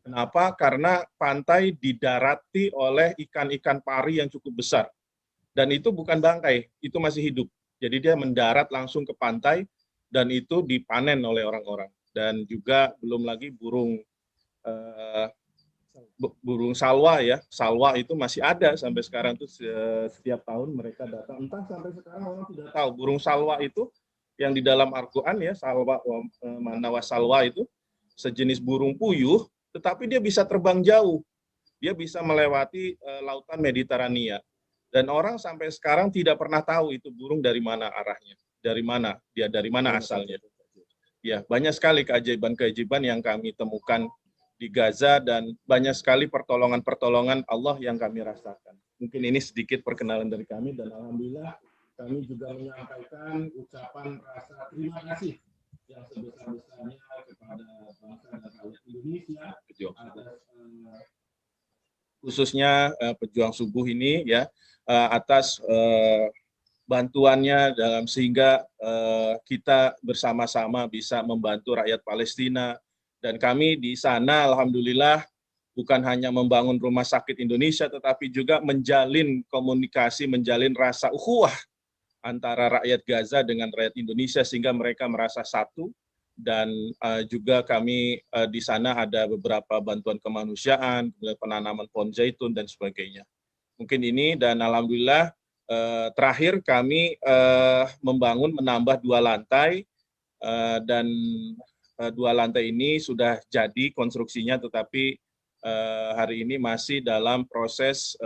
Kenapa? Karena pantai didarati oleh ikan-ikan pari yang cukup besar. Dan itu bukan bangkai, itu masih hidup. Jadi dia mendarat langsung ke pantai dan itu dipanen oleh orang-orang. Dan juga belum lagi burung salwa ya. Salwa itu masih ada sampai sekarang tuh, setiap tahun mereka datang. Entah sampai sekarang orang tidak tahu. Burung salwa itu yang di dalam Al-Quran ya, salwa manawa salwa itu sejenis burung puyuh, tetapi dia bisa terbang jauh. Dia bisa melewati lautan Mediterania. Dan orang sampai sekarang tidak pernah tahu itu burung dari mana arahnya, dari mana asalnya. Ya, banyak sekali keajaiban-keajaiban yang kami temukan di Gaza, dan banyak sekali pertolongan-pertolongan Allah yang kami rasakan. Mungkin ini sedikit perkenalan dari kami, dan alhamdulillah kami juga menyampaikan ucapan rasa terima kasih yang sebesar-besarnya kepada bangsa dan rakyat Indonesia atas khususnya pejuang subuh ini ya, atas bantuannya dalam sehingga kita bersama-sama bisa membantu rakyat Palestina. Dan kami di sana alhamdulillah bukan hanya membangun rumah sakit Indonesia, tetapi juga menjalin komunikasi, menjalin rasa ukhuwah antara rakyat Gaza dengan rakyat Indonesia sehingga mereka merasa satu. Dan juga kami di sana ada beberapa bantuan kemanusiaan, penanaman pohon zaitun dan sebagainya. Mungkin ini, dan alhamdulillah terakhir kami menambah 2 lantai, dan 2 lantai ini sudah jadi konstruksinya, tetapi hari ini masih dalam proses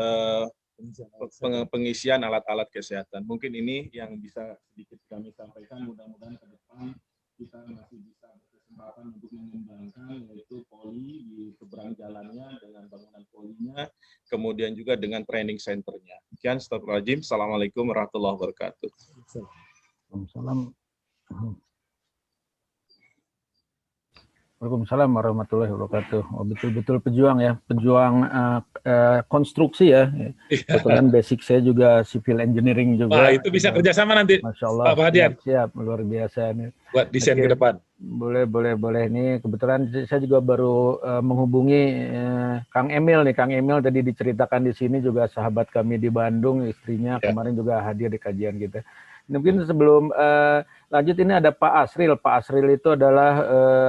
pengisian alat-alat kesehatan. Mungkin ini yang bisa sedikit kami sampaikan. Mudah-mudahan ke depan kita masih bisa berkesempatan untuk mengembangkan, yaitu poli di seberang jalannya dengan bangunan polinya, kemudian juga dengan training centernya. Sekian, astagfirullahaladzim. Assalamualaikum warahmatullahi wabarakatuh. Waalaikumsalam warahmatullahi wabarakatuh. Oh, betul-betul pejuang ya, pejuang konstruksi ya. Kebetulan basic saya juga civil engineering juga. Wah, itu bisa kerjasama nanti, Masya Allah, Pak Fadian. siap, luar biasa nih. Buat desain ke depan. Boleh. Ini kebetulan saya juga baru menghubungi Kang Emil nih. Kang Emil tadi diceritakan di sini juga sahabat kami di Bandung, istrinya kemarin juga hadir di kajian kita. Mungkin sebelum lanjut, ini ada Pak Asril. Pak Asril itu adalah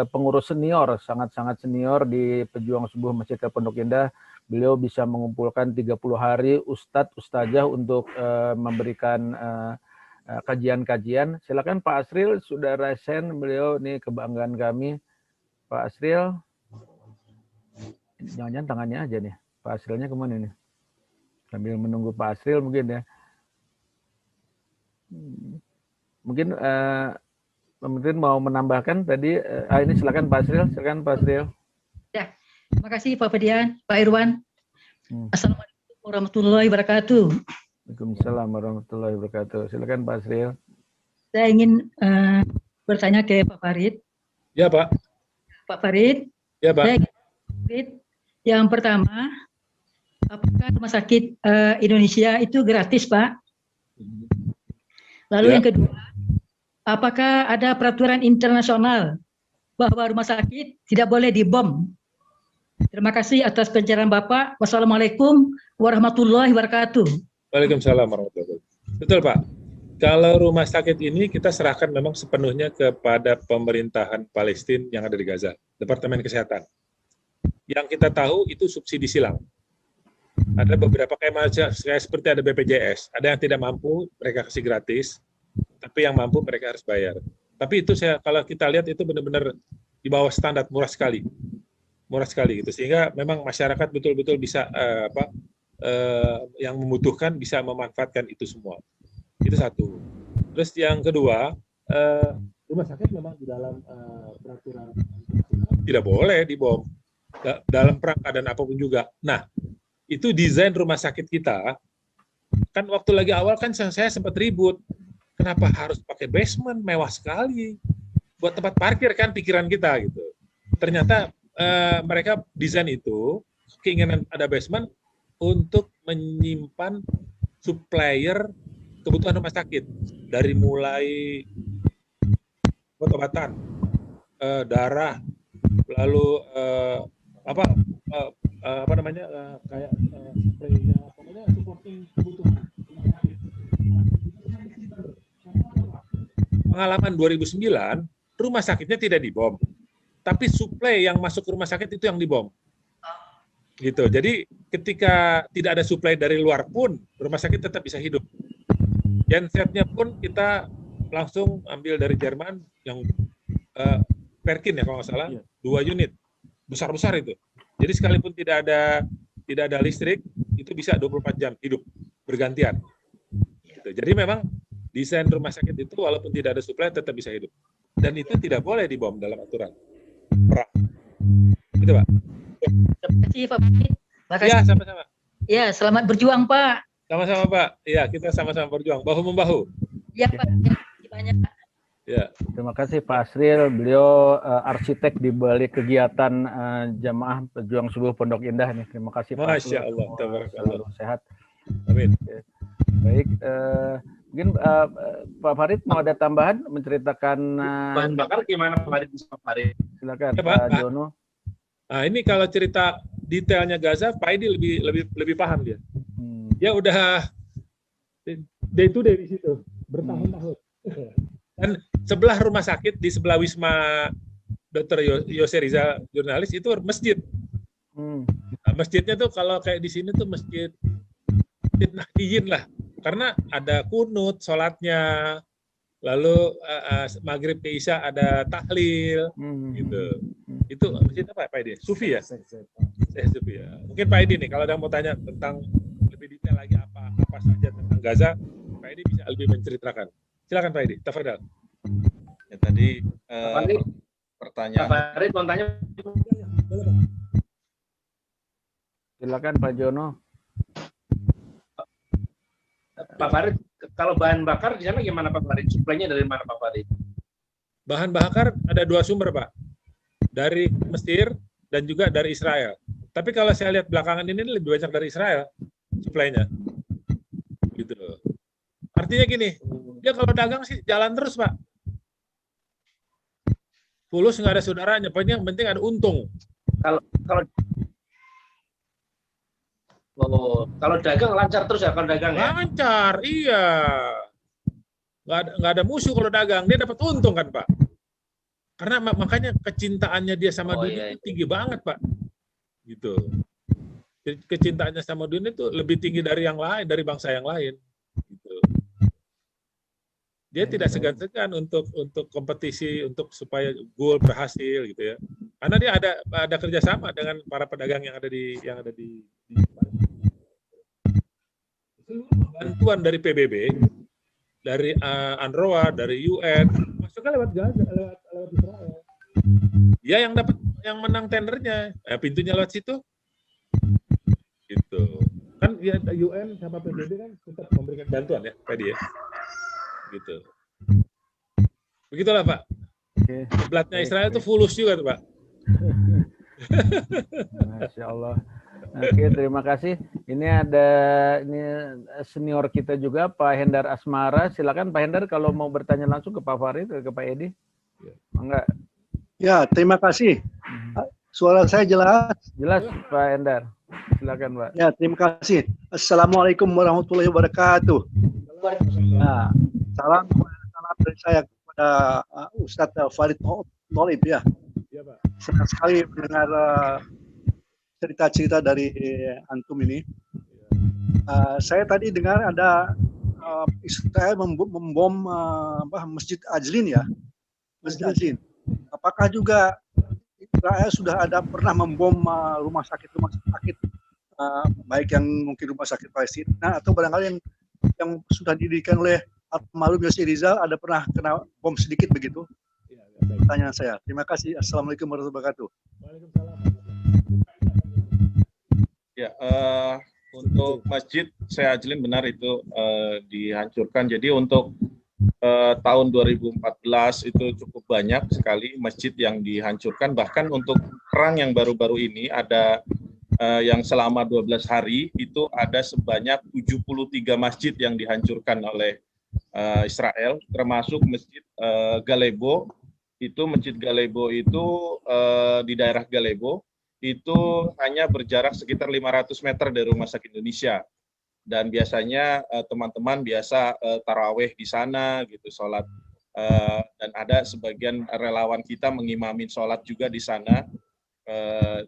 pengurus senior, sangat-sangat senior di Pejuang Subuh Masjid Pondok Indah. Beliau bisa mengumpulkan 30 hari ustadzah untuk memberikan kajian-kajian. Silakan Pak Asril, sudah resen beliau, ini kebanggaan kami. Pak Asril, jangan-jangan tangannya aja nih. Pak Asrilnya kemana nih? Sambil menunggu Pak Asril mungkin ya. Mungkin Mungkin mau menambahkan tadi. Ini silakan Pak Asril. Silakan Pak Asril. Ya, terima kasih Pak Fedian, Pak Irwan. Assalamualaikum warahmatullahi wabarakatuh. Waalaikumsalam warahmatullahi wabarakatuh. Silakan Pak Asril. Saya ingin bertanya ke Pak Farid. Ya Pak. Pak Farid. Ya Pak. Yang pertama, apakah rumah sakit Indonesia itu gratis, Pak? Lalu yang kedua, apakah ada peraturan internasional bahwa rumah sakit tidak boleh dibom? Terima kasih atas pencerahan Bapak. Wassalamualaikum warahmatullahi wabarakatuh. Waalaikumsalam warahmatullahi wabarakatuh. Betul Pak. Kalau rumah sakit ini kita serahkan memang sepenuhnya kepada pemerintahan Palestina yang ada di Gaza, Departemen Kesehatan. Yang kita tahu itu subsidi silang. Ada beberapa kayak seperti ada BPJS, ada yang tidak mampu mereka kasih gratis, tapi yang mampu mereka harus bayar. Tapi itu kalau kita lihat itu benar-benar di bawah standar, murah sekali gitu. Sehingga memang masyarakat betul-betul bisa yang membutuhkan bisa memanfaatkan itu semua. Itu satu. Terus yang kedua, rumah sakit memang di dalam peraturan tidak boleh dibom dalam keadaan apapun juga. Nah, itu desain rumah sakit kita kan waktu lagi awal kan saya sempat ribut. Kenapa harus pakai basement, mewah sekali buat tempat parkir kan pikiran kita gitu. Ternyata mereka desain itu keinginan ada basement untuk menyimpan supplier kebutuhan rumah sakit dari mulai obat-obatan, darah, lalu kayak spraynya, pokoknya supporting kebutuhan. Pengalaman 2009, rumah sakitnya tidak dibom, tapi suplai yang masuk ke rumah sakit itu yang dibom. Gitu. Jadi ketika tidak ada suplai dari luar pun rumah sakit tetap bisa hidup. Gensetnya pun kita langsung ambil dari Jerman yang Perkin ya kalau nggak salah, 2 unit besar-besar itu. Jadi sekalipun tidak ada listrik itu bisa 24 jam hidup bergantian. Gitu. Jadi memang desain rumah sakit itu walaupun tidak ada suplai tetap bisa hidup. Dan itu tidak boleh dibom dalam aturan perang. Gitu Pak. Terima kasih Pak. Makasih. Ya sama-sama. Ya selamat berjuang Pak. Sama-sama Pak. Iya, kita sama-sama berjuang, bahu-membahu. Iya Pak, terima banyak. Ya. Terima kasih Pak Asril, beliau arsitek di balik kegiatan Jamaah Pejuang Subuh Pondok Indah nih. Terima kasih Pak. Masya Allah, selalu sehat. Amin. Baik, mungkin Pak Farid mau ada tambahan menceritakan bahan bakar gimana Pak Farid? Silakan ya, Pak Jono. Nah ini kalau cerita detailnya Gaza, Pak Edi lebih paham dia. Ya udah day to day di situ bertahun-tahun. Dan sebelah rumah sakit di sebelah Wisma Dr. Yose Rizal jurnalis itu masjid. Nah, masjidnya tuh kalau kayak di sini tuh masjid Nahdiyin lah, karena ada kunut sholatnya, lalu maghrib ke isya ada tahlil, gitu. Itu masjid apa Pak Edi? Sufi ya? Sufi ya. Mungkin Pak Edi nih kalau ada yang mau tanya tentang lebih detail lagi apa saja tentang Gaza, Pak Edi bisa lebih menceritakan. Silakan Pak Edi, tafadhal. Ya tadi pertanyaan. Pak Farid mau tanya. Silakan Pak Jono. Pak Farid, kalau bahan bakar di sana gimana Pak Farid? Suplainya dari mana Pak Farid? Bahan bakar ada 2 sumber Pak, dari Mesir dan juga dari Israel. Tapi kalau saya lihat belakangan ini lebih banyak dari Israel suplainya. Gitu. Artinya gini, dia kalau dagang sih jalan terus Pak. Fulus nggak ada saudaranya, yang penting ada untung. Kalau dagang lancar terus ya kalau dagang ya? Lancar, iya. Nggak ada musuh kalau dagang, dia dapat untung kan Pak. Karena makanya kecintaannya dia sama dunia itu tinggi banget Pak. Gitu. Kecintaannya sama dunia itu lebih tinggi dari yang lain, dari bangsa yang lain. Gitu. dia tidak segan-segan untuk kompetisi, untuk supaya goal berhasil gitu ya. Karena dia ada kerjasama dengan para pedagang yang ada di bantuan dari PBB, dari UNRWA, dari UN, masuknya lewat Gaza, lewat Israel. Dia yang menang tendernya, pintunya lewat situ. Gitu. Kan ya, UN sama PBB kan tetap memberikan bantuan ya, tadi ya. Gitu. Begitulah Pak. Kiblatnya Israel itu fulus juga tuh Pak. Masya Allah. Oke, terima kasih. Ini ada senior kita juga Pak Hendar Asmara. Silakan Pak Hendar kalau mau bertanya langsung ke Pak Farid atau ke Pak Edi. Enggak. Ya, terima kasih. Suara saya jelas? Jelas Pak Hendar. Silakan Pak. Ya, terima kasih. Assalamualaikum warahmatullahi wabarakatuh. Nah, salam dari saya kepada Ustadz Farid Nolib ya. Senang sekali mendengar cerita-cerita dari antum ini. Saya tadi dengar ada Israel membom Masjid Ajlin ya, Masjid Ajlin. Apakah juga Israel sudah ada pernah membom rumah sakit baik yang mungkin rumah sakit Palestina atau barangkali yang sudah didirikan oleh almarhum Yossi Rizal ada pernah kena bom sedikit begitu? Pertanyaan saya. Terima kasih. Assalamualaikum warahmatullahi wabarakatuh. Ya, untuk masjid saya Ajlin benar itu dihancurkan. Jadi untuk tahun 2014 itu cukup banyak sekali masjid yang dihancurkan. Bahkan untuk perang yang baru-baru ini ada yang selama 12 hari itu ada sebanyak 73 masjid yang dihancurkan oleh Israel, termasuk masjid Galebo. Itu masjid Galebo itu di daerah Galebo itu hanya berjarak sekitar 500 meter dari Rumah Sakit Indonesia. Dan biasanya teman-teman biasa taraweh di sana gitu, sholat. Dan ada sebagian relawan kita mengimamin sholat juga di sana.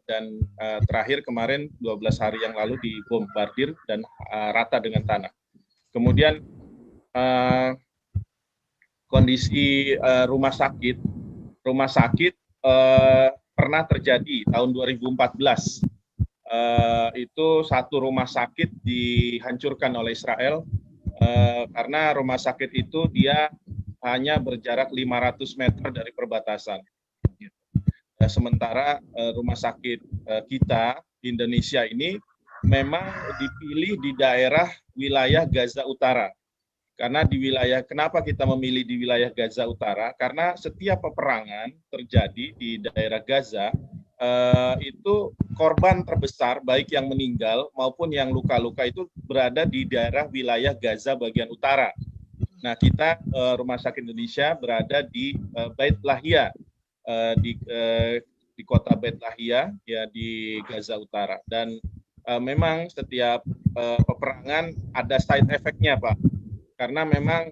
Dan terakhir kemarin 12 hari yang lalu dibombardir dan rata dengan tanah. Kemudian kondisi rumah sakit pernah terjadi tahun 2014. Itu satu rumah sakit dihancurkan oleh Israel karena rumah sakit itu dia hanya berjarak 500 meter dari perbatasan. Sementara rumah sakit kita Indonesia ini memang dipilih di daerah wilayah Gaza Utara. Karena di wilayah, kenapa kita memilih di wilayah Gaza Utara? Karena setiap peperangan terjadi di daerah Gaza, itu korban terbesar, baik yang meninggal maupun yang luka-luka itu berada di daerah wilayah Gaza bagian utara. Nah, kita Rumah Sakit Indonesia berada di Beit Lahia, di kota Beit Lahia, ya di Gaza Utara. Dan memang setiap peperangan ada side effect-nya, Pak. Karena memang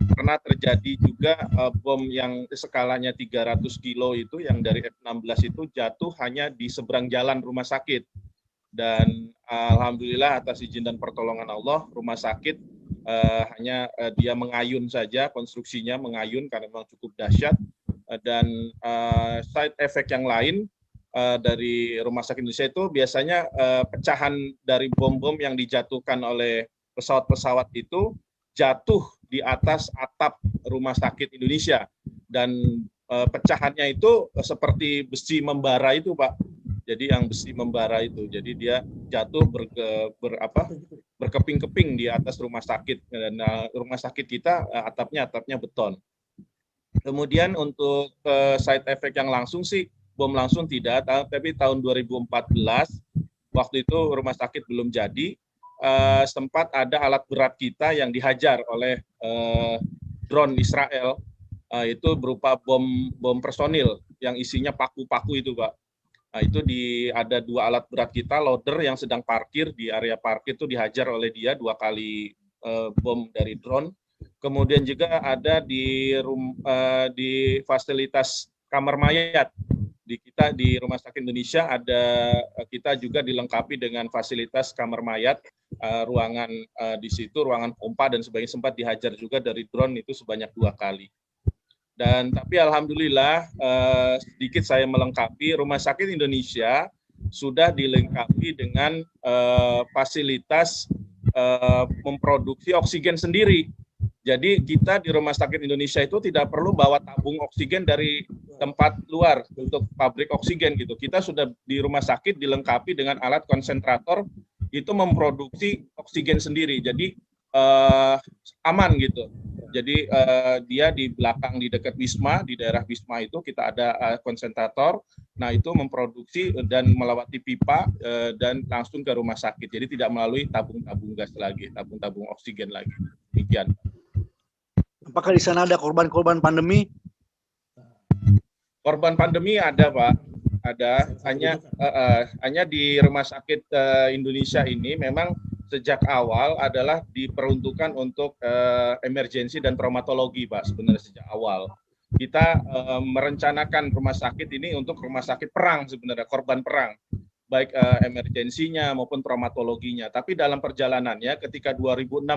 pernah terjadi juga bom yang skalanya 300 kilo itu yang dari F-16 itu jatuh hanya di seberang jalan rumah sakit. Dan alhamdulillah atas izin dan pertolongan Allah, rumah sakit hanya dia mengayun saja, konstruksinya mengayun karena memang cukup dahsyat. Dan side effect yang lain dari Rumah Sakit Indonesia itu biasanya pecahan dari bom-bom yang dijatuhkan oleh pesawat-pesawat itu jatuh di atas atap Rumah Sakit Indonesia, dan pecahannya itu seperti besi membara itu, Pak. Jadi yang besi membara itu, jadi dia jatuh berkeping-keping di atas rumah sakit, dan rumah sakit kita atapnya beton. Kemudian untuk side effect yang langsung sih bom langsung tidak, tapi tahun 2014 waktu itu rumah sakit belum jadi. Sempat ada alat berat kita yang dihajar oleh drone Israel, itu berupa bom personil yang isinya paku-paku itu, Pak. Nah, itu ada 2 alat berat kita, loader yang sedang parkir di area parkir itu dihajar oleh dia 2 kali bom dari drone. Kemudian juga ada di fasilitas kamar mayat Kita di Rumah Sakit Indonesia kita juga dilengkapi dengan fasilitas kamar mayat, ruangan di situ, ruangan pompa dan sebagainya, sempat dihajar juga dari drone itu sebanyak 2 kali. Dan tapi alhamdulillah sedikit saya melengkapi, Rumah Sakit Indonesia sudah dilengkapi dengan fasilitas memproduksi oksigen sendiri. Jadi kita di Rumah Sakit Indonesia itu tidak perlu bawa tabung oksigen dari tempat luar untuk pabrik oksigen gitu. Kita sudah di rumah sakit dilengkapi dengan alat konsentrator itu memproduksi oksigen sendiri. Jadi aman gitu. Jadi dia di belakang di dekat Wisma, di daerah Wisma itu kita ada konsentrator. Nah itu memproduksi dan melewati pipa dan langsung ke rumah sakit. Jadi tidak melalui tabung-tabung gas lagi, tabung-tabung oksigen lagi. Demikian. Apakah di sana ada korban-korban pandemi? Korban pandemi ada, Pak. Ada. Hanya di Rumah Sakit Indonesia ini memang sejak awal adalah diperuntukkan untuk emergensi dan traumatologi, Pak. Sebenarnya sejak awal kita merencanakan rumah sakit ini untuk rumah sakit perang, sebenarnya korban perang, baik emergensinya maupun traumatologinya. Tapi dalam perjalanannya ketika 2016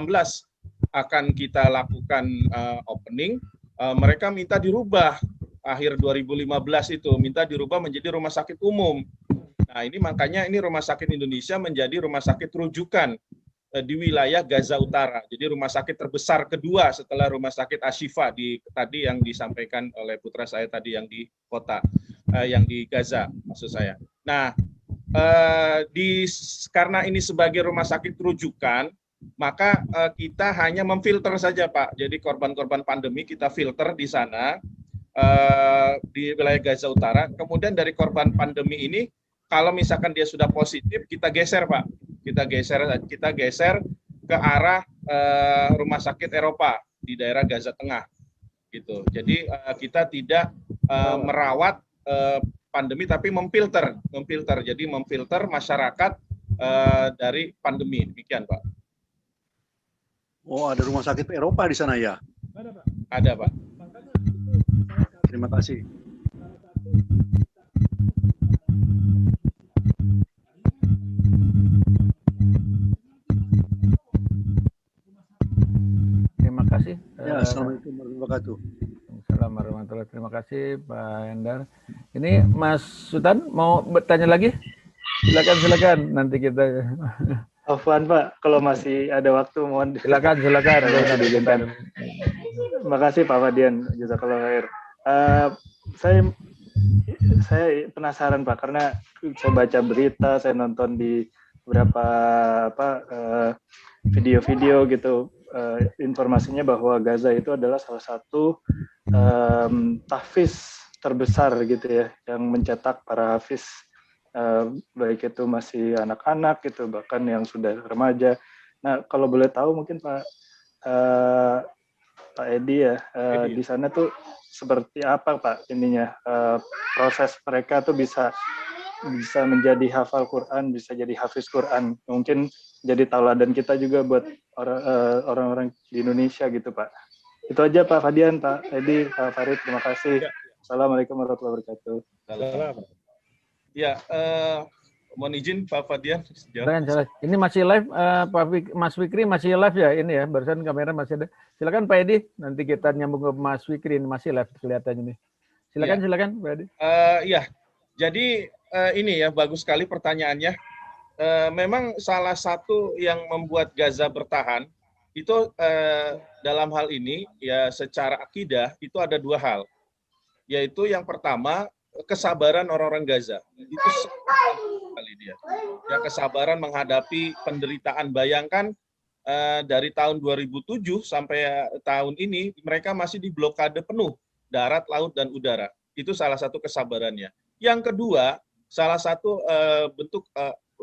akan kita lakukan opening, mereka minta dirubah akhir 2015 itu, minta dirubah menjadi rumah sakit umum. Nah ini makanya ini Rumah Sakit Indonesia menjadi rumah sakit rujukan di wilayah Gaza Utara. Jadi rumah sakit terbesar kedua setelah Rumah Sakit Ashifa tadi yang disampaikan oleh putra saya tadi yang di kota, yang di Gaza maksud saya. Nah karena ini sebagai rumah sakit rujukan, maka kita hanya memfilter saja, Pak. Jadi korban-korban pandemi kita filter di sana di wilayah Gaza Utara. Kemudian dari korban pandemi ini, kalau misalkan dia sudah positif, kita geser, Pak. Kita geser ke arah rumah sakit Eropa di daerah Gaza Tengah, gitu. Jadi kita tidak merawat pandemi, tapi memfilter. Jadi memfilter masyarakat dari pandemi. Demikian, Pak. Oh, ada rumah sakit Eropa di sana ya? Ada, Pak. Ada, Pak. Terima kasih. Terima kasih. Ya, Assalamualaikum warahmatullahi wabarakatuh. Assalamualaikum warahmatullahi wabarakatuh. Terima kasih Pak Endar. Ini Mas Sultan mau bertanya lagi? Silakan nanti kita. Afwan Pak, kalau masih ada waktu mohon. Silakan. Terima kasih Pak Fadian, jazakallahu khair. Saya penasaran Pak, karena saya baca berita, saya nonton di beberapa video-video gitu, informasinya bahwa Gaza itu adalah salah satu tahfiz terbesar gitu ya, yang mencetak para hafiz, baik itu masih anak-anak gitu, bahkan yang sudah remaja. Nah, kalau boleh tahu mungkin Pak Edi ya, di sana tuh seperti apa Pak ininya, proses mereka tuh bisa menjadi hafal Quran, bisa jadi hafiz Quran, mungkin jadi tauladan kita juga buat orang-orang di Indonesia gitu Pak. Itu aja Pak Fadian, Pak Edi, Pak Farid, terima kasih. Assalamualaikum warahmatullahi wabarakatuh. Ya, mohon izin Pak Fadian. Ini masih live, Mas Fikri masih live ya ini ya, barusan kamera masih ada. Silakan Pak Edi, nanti kita nyambung ke Mas Fikri, ini masih live kelihatannya nih. Silakan Pak Edi. Ya, jadi ini ya bagus sekali pertanyaannya. Memang salah satu yang membuat Gaza bertahan itu dalam hal ini ya secara akidah itu ada 2 hal, yaitu yang pertama kesabaran orang-orang Gaza. Itu sekali dia. Ya kesabaran menghadapi penderitaan. Bayangkan dari tahun 2007 sampai tahun ini mereka masih diblokade penuh darat, laut dan udara. Itu salah satu kesabarannya. Yang kedua, salah satu bentuk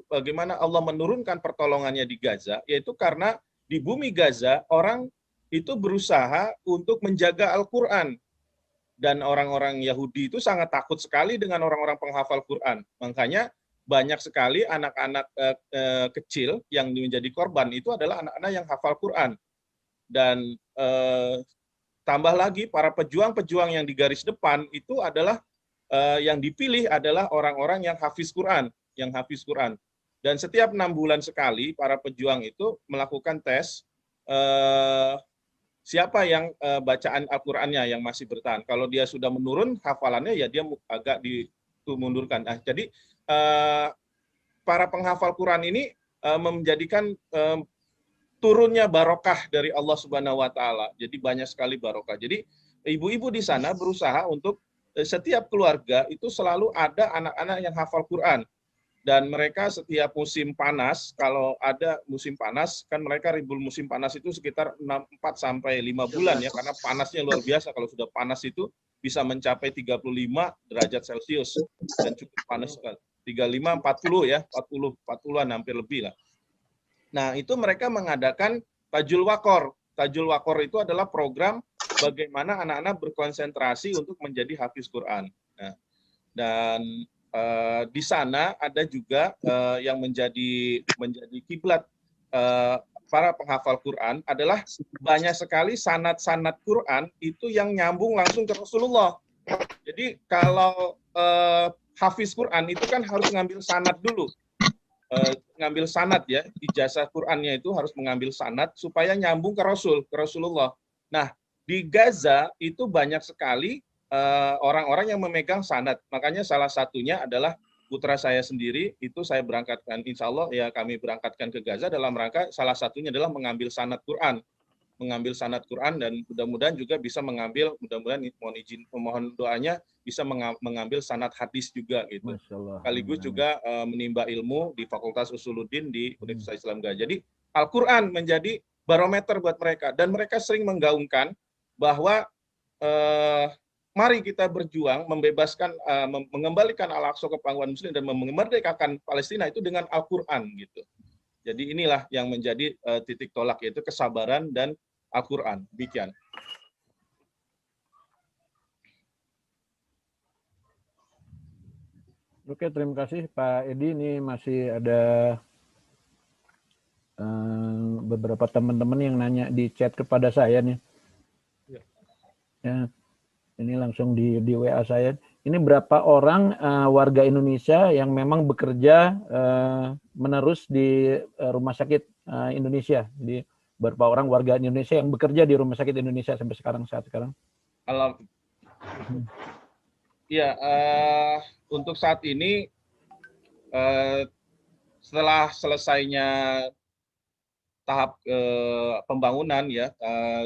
bagaimana Allah menurunkan pertolongannya di Gaza, yaitu karena di bumi Gaza orang itu berusaha untuk menjaga Al-Quran. Dan orang-orang Yahudi itu sangat takut sekali dengan orang-orang penghafal Quran. Makanya banyak sekali anak-anak kecil yang menjadi korban itu adalah anak-anak yang hafal Quran. Dan tambah lagi para pejuang-pejuang yang di garis depan itu adalah yang dipilih adalah orang-orang yang hafiz Quran, Dan setiap 6 bulan sekali para pejuang itu melakukan tes siapa yang bacaan Al-Qur'annya yang masih bertahan. Kalau dia sudah menurun hafalannya, ya dia agak dimundurkan. Nah, jadi para penghafal Quran ini menjadikan turunnya barokah dari Allah Subhanahu wa taala. Jadi banyak sekali barokah. Jadi ibu-ibu di sana berusaha untuk setiap keluarga itu selalu ada anak-anak yang hafal Quran. Dan mereka setiap musim panas, kalau ada musim panas, kan mereka ribul musim panas itu sekitar 4 sampai 5 bulan ya, karena panasnya luar biasa. Kalau sudah panas itu bisa mencapai 35 derajat Celcius dan cukup panas sekali. 35, 40 ya, 40-an hampir lebih lah. Nah, itu mereka mengadakan Tajul Wakor. Tajul Wakor itu adalah program bagaimana anak-anak berkonsentrasi untuk menjadi hafiz Quran. Nah, dan di sana ada juga yang menjadi kiblat para penghafal Quran adalah banyak sekali sanad-sanad Quran itu yang nyambung langsung ke Rasulullah. Jadi kalau hafiz Quran itu kan harus ngambil sanad dulu, ngambil sanad ya, ijazah Qurannya itu harus mengambil sanad supaya nyambung ke Rasulullah. Nah, di Gaza itu banyak sekali orang-orang yang memegang sanad. Makanya salah satunya adalah putra saya sendiri, itu saya berangkatkan, insya Allah ya kami berangkatkan ke Gaza dalam rangka salah satunya adalah mengambil sanad Quran. Mengambil sanad Quran dan mudah-mudahan juga bisa mengambil, mudah-mudahan mohon doanya bisa mengambil sanad hadis juga gitu. Sekaligus juga menimba ilmu di Fakultas Usuluddin di Universitas Islam Gaza. Jadi Al-Quran menjadi barometer buat mereka dan mereka sering menggaungkan bahwa mari kita berjuang membebaskan, mengembalikan Al-Aqsa ke pangkuan Muslim dan memerdekakan Palestina itu dengan Al-Quran gitu. Jadi inilah yang menjadi titik tolak, yaitu kesabaran dan Al-Quran. Demikian. Oke, terima kasih Pak Edi. Ini masih ada beberapa teman-teman yang nanya di chat kepada saya nih. Ya. Ini langsung di WA saya. Ini berapa orang warga Indonesia yang memang bekerja menerus di rumah sakit Indonesia? Jadi berapa orang warga Indonesia yang bekerja di rumah sakit Indonesia sampai saat sekarang? Ya, untuk saat ini setelah selesainya tahap pembangunan ya,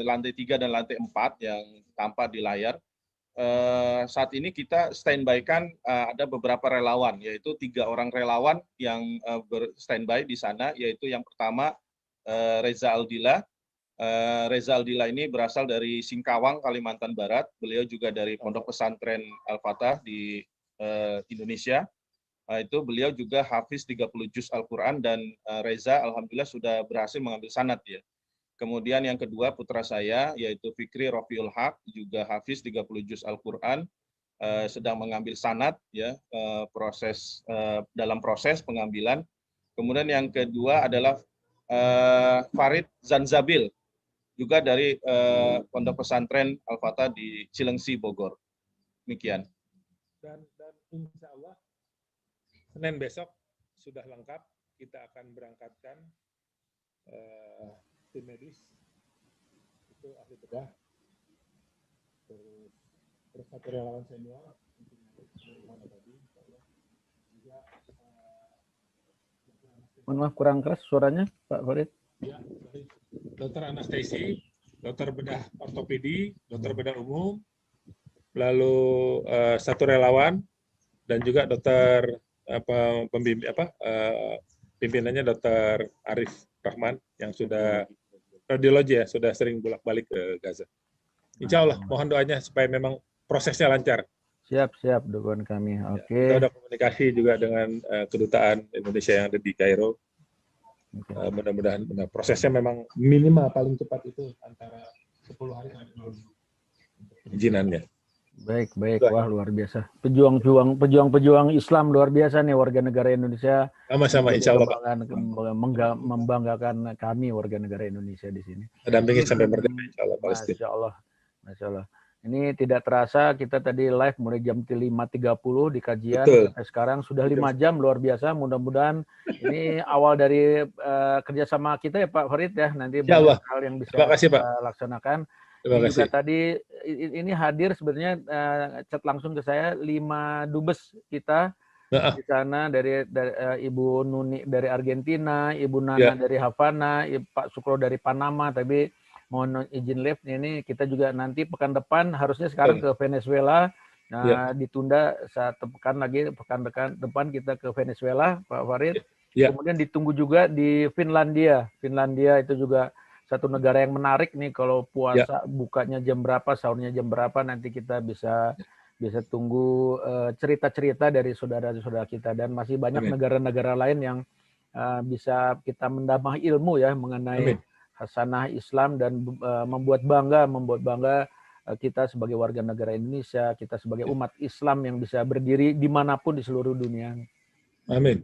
lantai 3 dan lantai 4 yang tampak di layar. Saat ini kita standby-kan ada beberapa relawan, yaitu 3 orang relawan yang berstandby di sana, yaitu yang pertama Reza Aldila. Reza Aldila ini berasal dari Singkawang, Kalimantan Barat. Beliau juga dari Pondok Pesantren Al-Fatah di Indonesia. Itu beliau juga hafiz 30 juz Al-Quran dan Reza alhamdulillah sudah berhasil mengambil sanad ya. Kemudian yang kedua putra saya yaitu Fikri Rofiul Haq juga hafiz 30 juz Al-Quran, sedang mengambil sanad ya, dalam proses pengambilan. Kemudian yang kedua adalah Farid Zanzabil juga dari Pondok Pesantren Al-Fatah di Cilengsi, Bogor. Demikian. Dan insya Allah Senin besok sudah lengkap, kita akan berangkatkan tim medis, itu ahli bedah, terus satu relawan senior, Mohon maaf kurang keras suaranya Pak Farid. Ya, dokter anestesi, dokter bedah ortopedi, dokter bedah umum, lalu satu relawan dan juga dokter pimpinannya Dokter Arif Rahman yang sudah radiologi ya, sudah sering bolak-balik ke Gaza. Insya Allah, mohon doanya supaya memang prosesnya lancar. Siap, dukungan kami. Oke. Kita sudah komunikasi juga dengan kedutaan Indonesia yang ada di Kairo. Mudah-mudahan prosesnya memang minimal paling cepat itu antara 10 hari sampai 2 minggu izinannya. Baik. Wah, luar biasa. Pejuang Islam luar biasa nih warga negara Indonesia. Sama-sama, insya Allah, Pak. Membanggakan kami warga negara Indonesia di sini. Dampingi sampai merdeka, insya Allah, Palestina. Masya Allah. Ini tidak terasa kita tadi live mulai jam 5.30 di kajian. Betul. Sampai sekarang sudah 5 jam, luar biasa. Mudah-mudahan ini awal dari kerjasama kita ya Pak Farid ya. Nanti banyak hal yang bisa Terima kasih, kita Pak. laksanakan. Terima Ini juga kasih. tadi ini hadir sebenarnya chat langsung ke saya 5 dubes kita di sana dari Ibu Nuni dari Argentina, Ibu Nana dari Havana, Pak Sukro dari Panama. Tapi mohon izin live ini kita juga nanti pekan depan harusnya sekarang ke Venezuela. Nah, ditunda pekan depan kita ke Venezuela, Pak Farid. Kemudian ditunggu juga di Finlandia. Finlandia itu juga satu negara yang menarik nih, kalau puasa bukanya jam berapa, sahurnya jam berapa, nanti kita bisa tunggu cerita-cerita dari saudara-saudara kita, dan masih banyak negara-negara lain yang bisa kita menambah ilmu ya mengenai hasanah Islam dan membuat bangga kita sebagai warga negara Indonesia, kita sebagai umat Islam yang bisa berdiri dimanapun di seluruh dunia. Amin.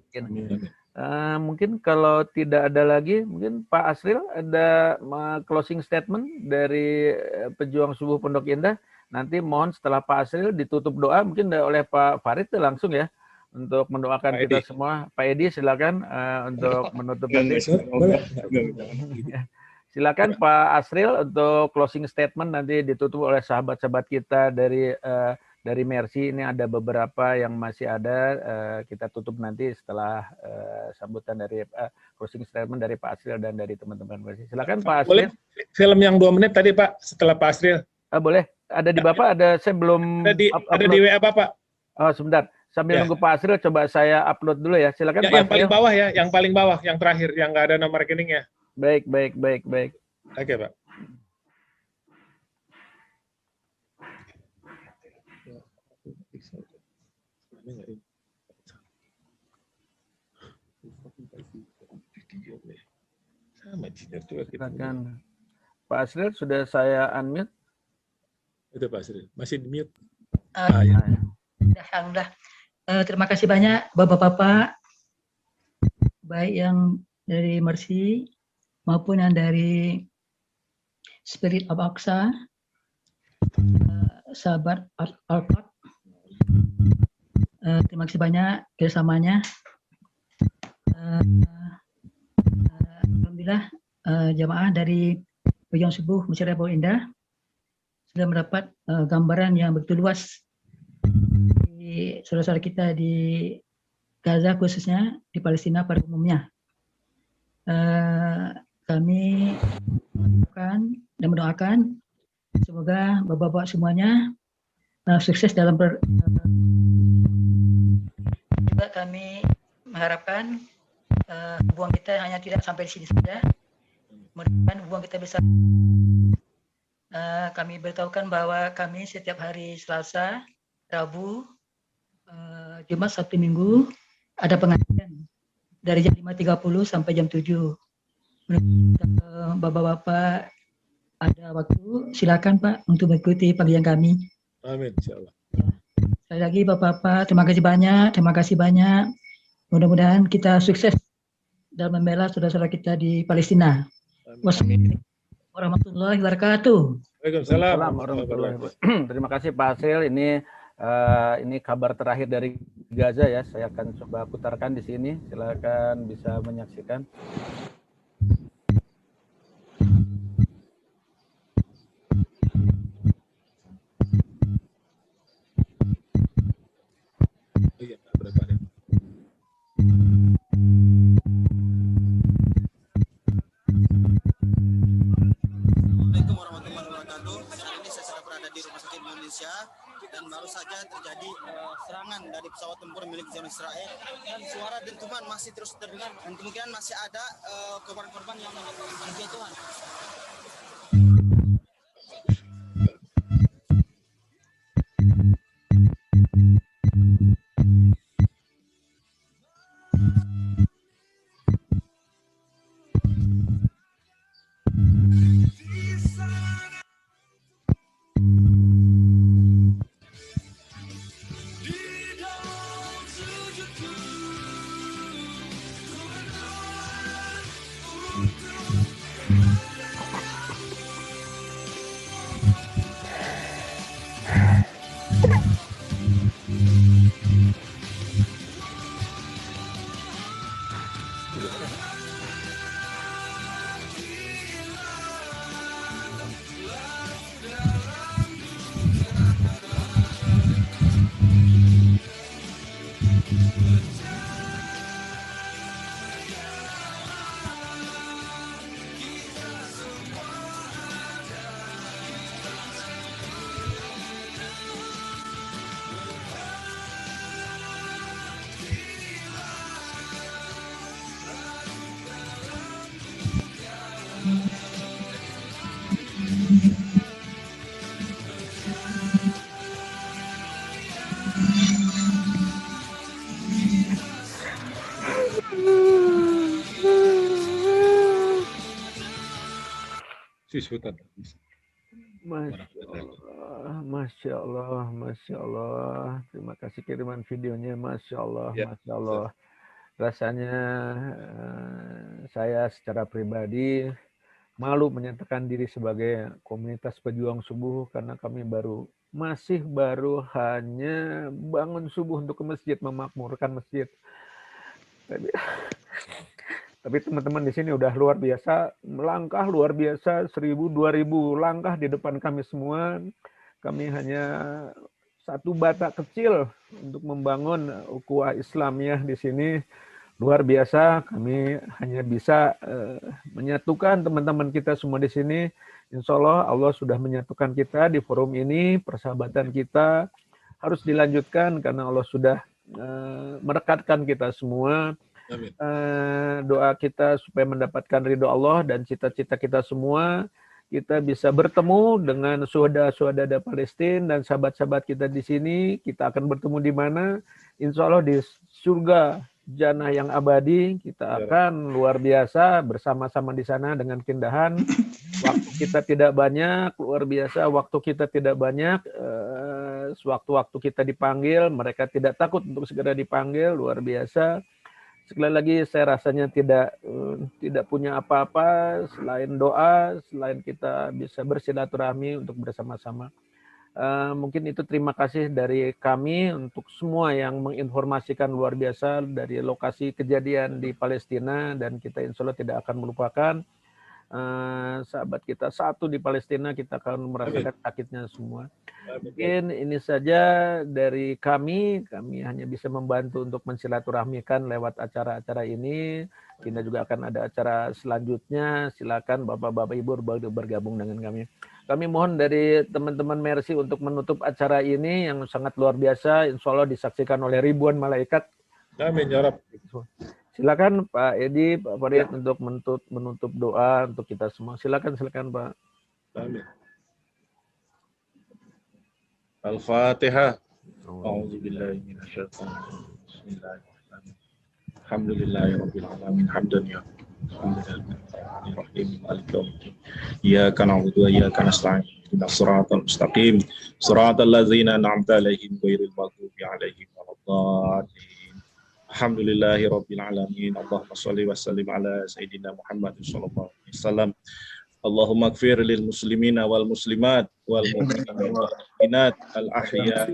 Mungkin kalau tidak ada lagi, mungkin Pak Asril ada closing statement dari pejuang subuh Pondok Indah. Nanti mohon setelah Pak Asril ditutup doa mungkin oleh Pak Farid langsung ya untuk mendoakan Pak kita Edi. semua. Pak Edi silakan untuk menutup nanti. Silakan Pak Asril untuk closing statement, nanti ditutup oleh sahabat-sahabat kita dari Mercy. Ini ada beberapa yang masih ada, kita tutup nanti setelah sambutan dari closing statement dari Pak Asril dan dari teman-teman Mercy. Silakan Pak Asril. Boleh film yang 2 menit tadi Pak setelah Pak Asril. Boleh. Ada di Bapak, saya belum ada di WA Bapak. Oh, sebentar. Sambil nunggu Pak Asril, coba saya upload dulu ya. Silakan Pak Yang Asril. paling bawah ya, yang paling bawah, yang terakhir, yang nggak ada nomor rekeningnya. Baik. Oke, Pak. Silakan. Pak Asril, sudah saya unmute. Itu Pak Asril, masih di mute. Alhamdulillah. Terima kasih banyak Bapak-bapak, baik yang dari Mercy maupun yang dari Spirit of Aqsa, sahabat Al-Qad. Terima kasih banyak kerjasamanya. Alhamdulillah jamaah dari Pejuang Subuh Masyarakat Pondok Indah sudah mendapat gambaran yang begitu luas di saudara-saudara kita di Gaza, khususnya di Palestina pada umumnya. Kami mendoakan semoga bapak-bapak semuanya sukses dalam juga kami mengharapkan hubungan kita hanya tidak sampai di sini saja. Mudah-mudahan hubungan kita bisa. Kami beritahukan bahwa kami setiap hari Selasa, Rabu, Jumat, Sabtu, Minggu ada pengajian dari jam 5.30 sampai jam 7. Bapak-bapak ada waktu, silakan Pak untuk mengikuti panggilan kami. Amin, insyaallah. Sekali lagi Bapak-bapak, terima kasih banyak. Mudah-mudahan kita sukses dalam membela saudara-saudara kita di Palestina. Wassalamualaikum warahmatullahi wabarakatuh. Waalaikumsalam warahmatullahi wabarakatuh. Terima kasih Pak Asril. Ini kabar terakhir dari Gaza ya. Saya akan coba putarkan di sini. Silakan bisa menyaksikan. Assalamualaikum warahmatullahi wabarakatuh. Saat ini saya sedang berada di Rumah Sakit Indonesia dan baru saja terjadi serangan dari pesawat tempur milik Zionist Israel dan suara dentuman masih terus terdengar dan kemungkinan masih ada korban-korban yang berjatuhan. Masya Allah, Masya Allah. Terima kasih kiriman videonya, Masya Allah, Masya Allah. Rasanya saya secara pribadi malu menyatakan diri sebagai komunitas pejuang subuh karena kami masih baru hanya bangun subuh untuk ke masjid, memakmurkan masjid. Tapi teman-teman di sini udah luar biasa, melangkah luar biasa, 1000, 2000 langkah di depan kami semua. Kami hanya satu batak kecil untuk membangun ukhuwah Islamiyah di sini. Luar biasa, kami hanya bisa menyatukan teman-teman kita semua di sini. Insya Allah Allah sudah menyatukan kita di forum ini. Persahabatan kita harus dilanjutkan karena Allah sudah merekatkan kita semua. Doa kita supaya mendapatkan ridho Allah dan cita-cita kita semua, kita bisa bertemu dengan saudara-saudara Palestina dan sahabat-sahabat kita di sini. Kita akan bertemu di mana? Insya Allah di surga jannah yang abadi. Kita akan luar biasa bersama-sama di sana dengan keindahan. Waktu kita tidak banyak, luar biasa. Waktu kita tidak banyak. Sewaktu-waktu kita dipanggil, mereka tidak takut untuk segera dipanggil, luar biasa. Sekali lagi saya rasanya tidak punya apa-apa selain doa, selain kita bisa bersilaturahmi untuk bersama-sama. Mungkin itu terima kasih dari kami untuk semua yang menginformasikan luar biasa dari lokasi kejadian di Palestina, dan kita insya Allah tidak akan melupakan sahabat kita satu di Palestina, kita akan merasakan sakitnya semua. Mungkin ini saja dari kami hanya bisa membantu untuk mensilaturahmikan lewat acara-acara ini. Kita juga akan ada acara selanjutnya, silakan Bapak-Bapak Ibu bergabung dengan kami. Kami mohon dari teman-teman Mercy untuk menutup acara ini yang sangat luar biasa, insya Allah disaksikan oleh ribuan malaikat. Amin ya Rabb. Silakan Pak Edi, Pak Farid untuk menutup doa untuk kita semua. Silakan Pak. Amin. Al-Fatihah. A'udzubillahi minasyaitonir rajim. Bismillahirrahmanirrahim. Alhamdulillahirabbil alamin. Hamdan ya Bismillahirrahmanirrahim. Maliki yaumiddin. Iyyaka na'budu wa iyyaka nasta'in. Ihdinas siratal mustaqim. Siratal ladzina an'amta 'alaihim ghairil maghdubi 'alaihim waladdallin. Alhamdulillahirabbil alamin. Allahumma shalli wa sallim ala sayyidina Muhammad sallallahu alaihi wasallam. Allahumma ighfir lil muslimina wal muslimat wal mu'minina wal mu'minat al ahya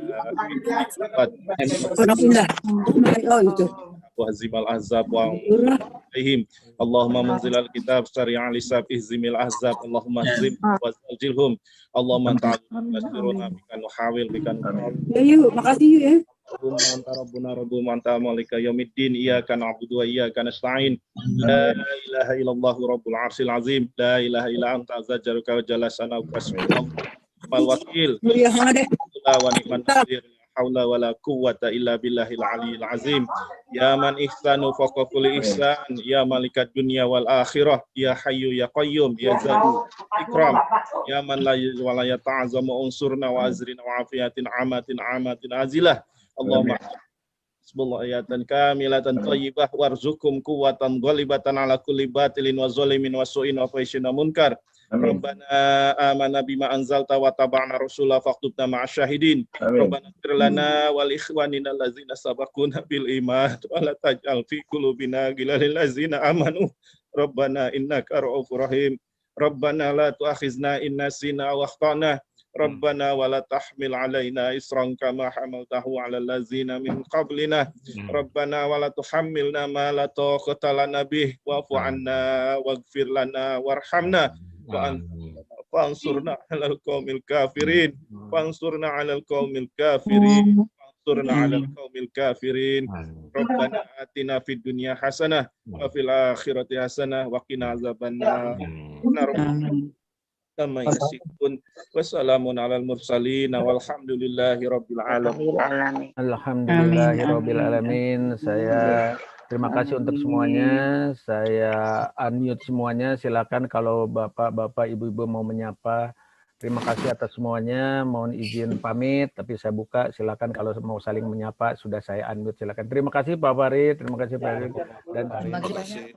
wa hazimal ahzab wa alaihim. Allahumma munzilal kitab syari'al lisab ihzimil ahzab. Allahumma hazim wa zaljilhum. Allahumma ta'ala nasiruna bikan nuhawil bikan. Yuk, makasih yuk ya. Rabbuna Rabbuna anta malika yaumiddin iyyaka na'budu wa iyyaka nasta'in la ilaha illallah rabbul arsyil azim la ilaha illa anta azzajaruka wa jalasana wasmi'al wal wakil la wa ni'man nasir la haula wala quwwata illa billahil aliyil azim ya man ihsanu fawqa kulli ihsan ya malikat dunya wal akhirah ya hayyu ya qayyum ya zatu ikram ya man la yata'azzamu unsurna wa azrina wa afiyatin amatin azilah. Allahumma bismillah ayatan kamilatan thayyibah warzuqhum quwwatan ghalibatan ala kulli batilin wa zalimin wa su'in wa fahishin wa munkar. Rabbana amana bima anzalta wa taba'na rasulah faqtubna ma'asyahidin. Rabbana ighfir lana wal ikhwanina allazina sabaquna bil iman wa la taj'al fi qulubina ghillan lil ladzina amanu. Rabbana innaka ra'ufur rahim. Rabbana la tu'akhizna in nasina wa akhtana. Rabbana wa la tahmil alaina isran kama hamaltahu 'alal ladzina min qablina. Rabbana wa la tuhammilna ma la taqata lana bih wa'fu 'anna waghfir lana warhamna wansurna 'alal qaumil kafirin. Wansurna 'alal qaumil kafirin. Wansurna 'alal qaumil kafirin. Rabbana atina fid dunya hasanah wa fil akhirati hasanah wa qina azabannar. Kama yasifun. Wassalamun alal mursalin walhamdulillahi rabbil alamin. Alhamdulillahi rabbil alamin. Saya terima kasih untuk semuanya. Saya unmute semuanya. Silakan kalau bapak-bapak, ibu-ibu mau menyapa. Terima kasih atas semuanya. Mohon izin pamit, tapi saya buka. Silakan kalau mau saling menyapa, sudah saya unmute. Silakan. Terima kasih Pak Farid. Terima kasih Pak Farid. Dan terima kasih.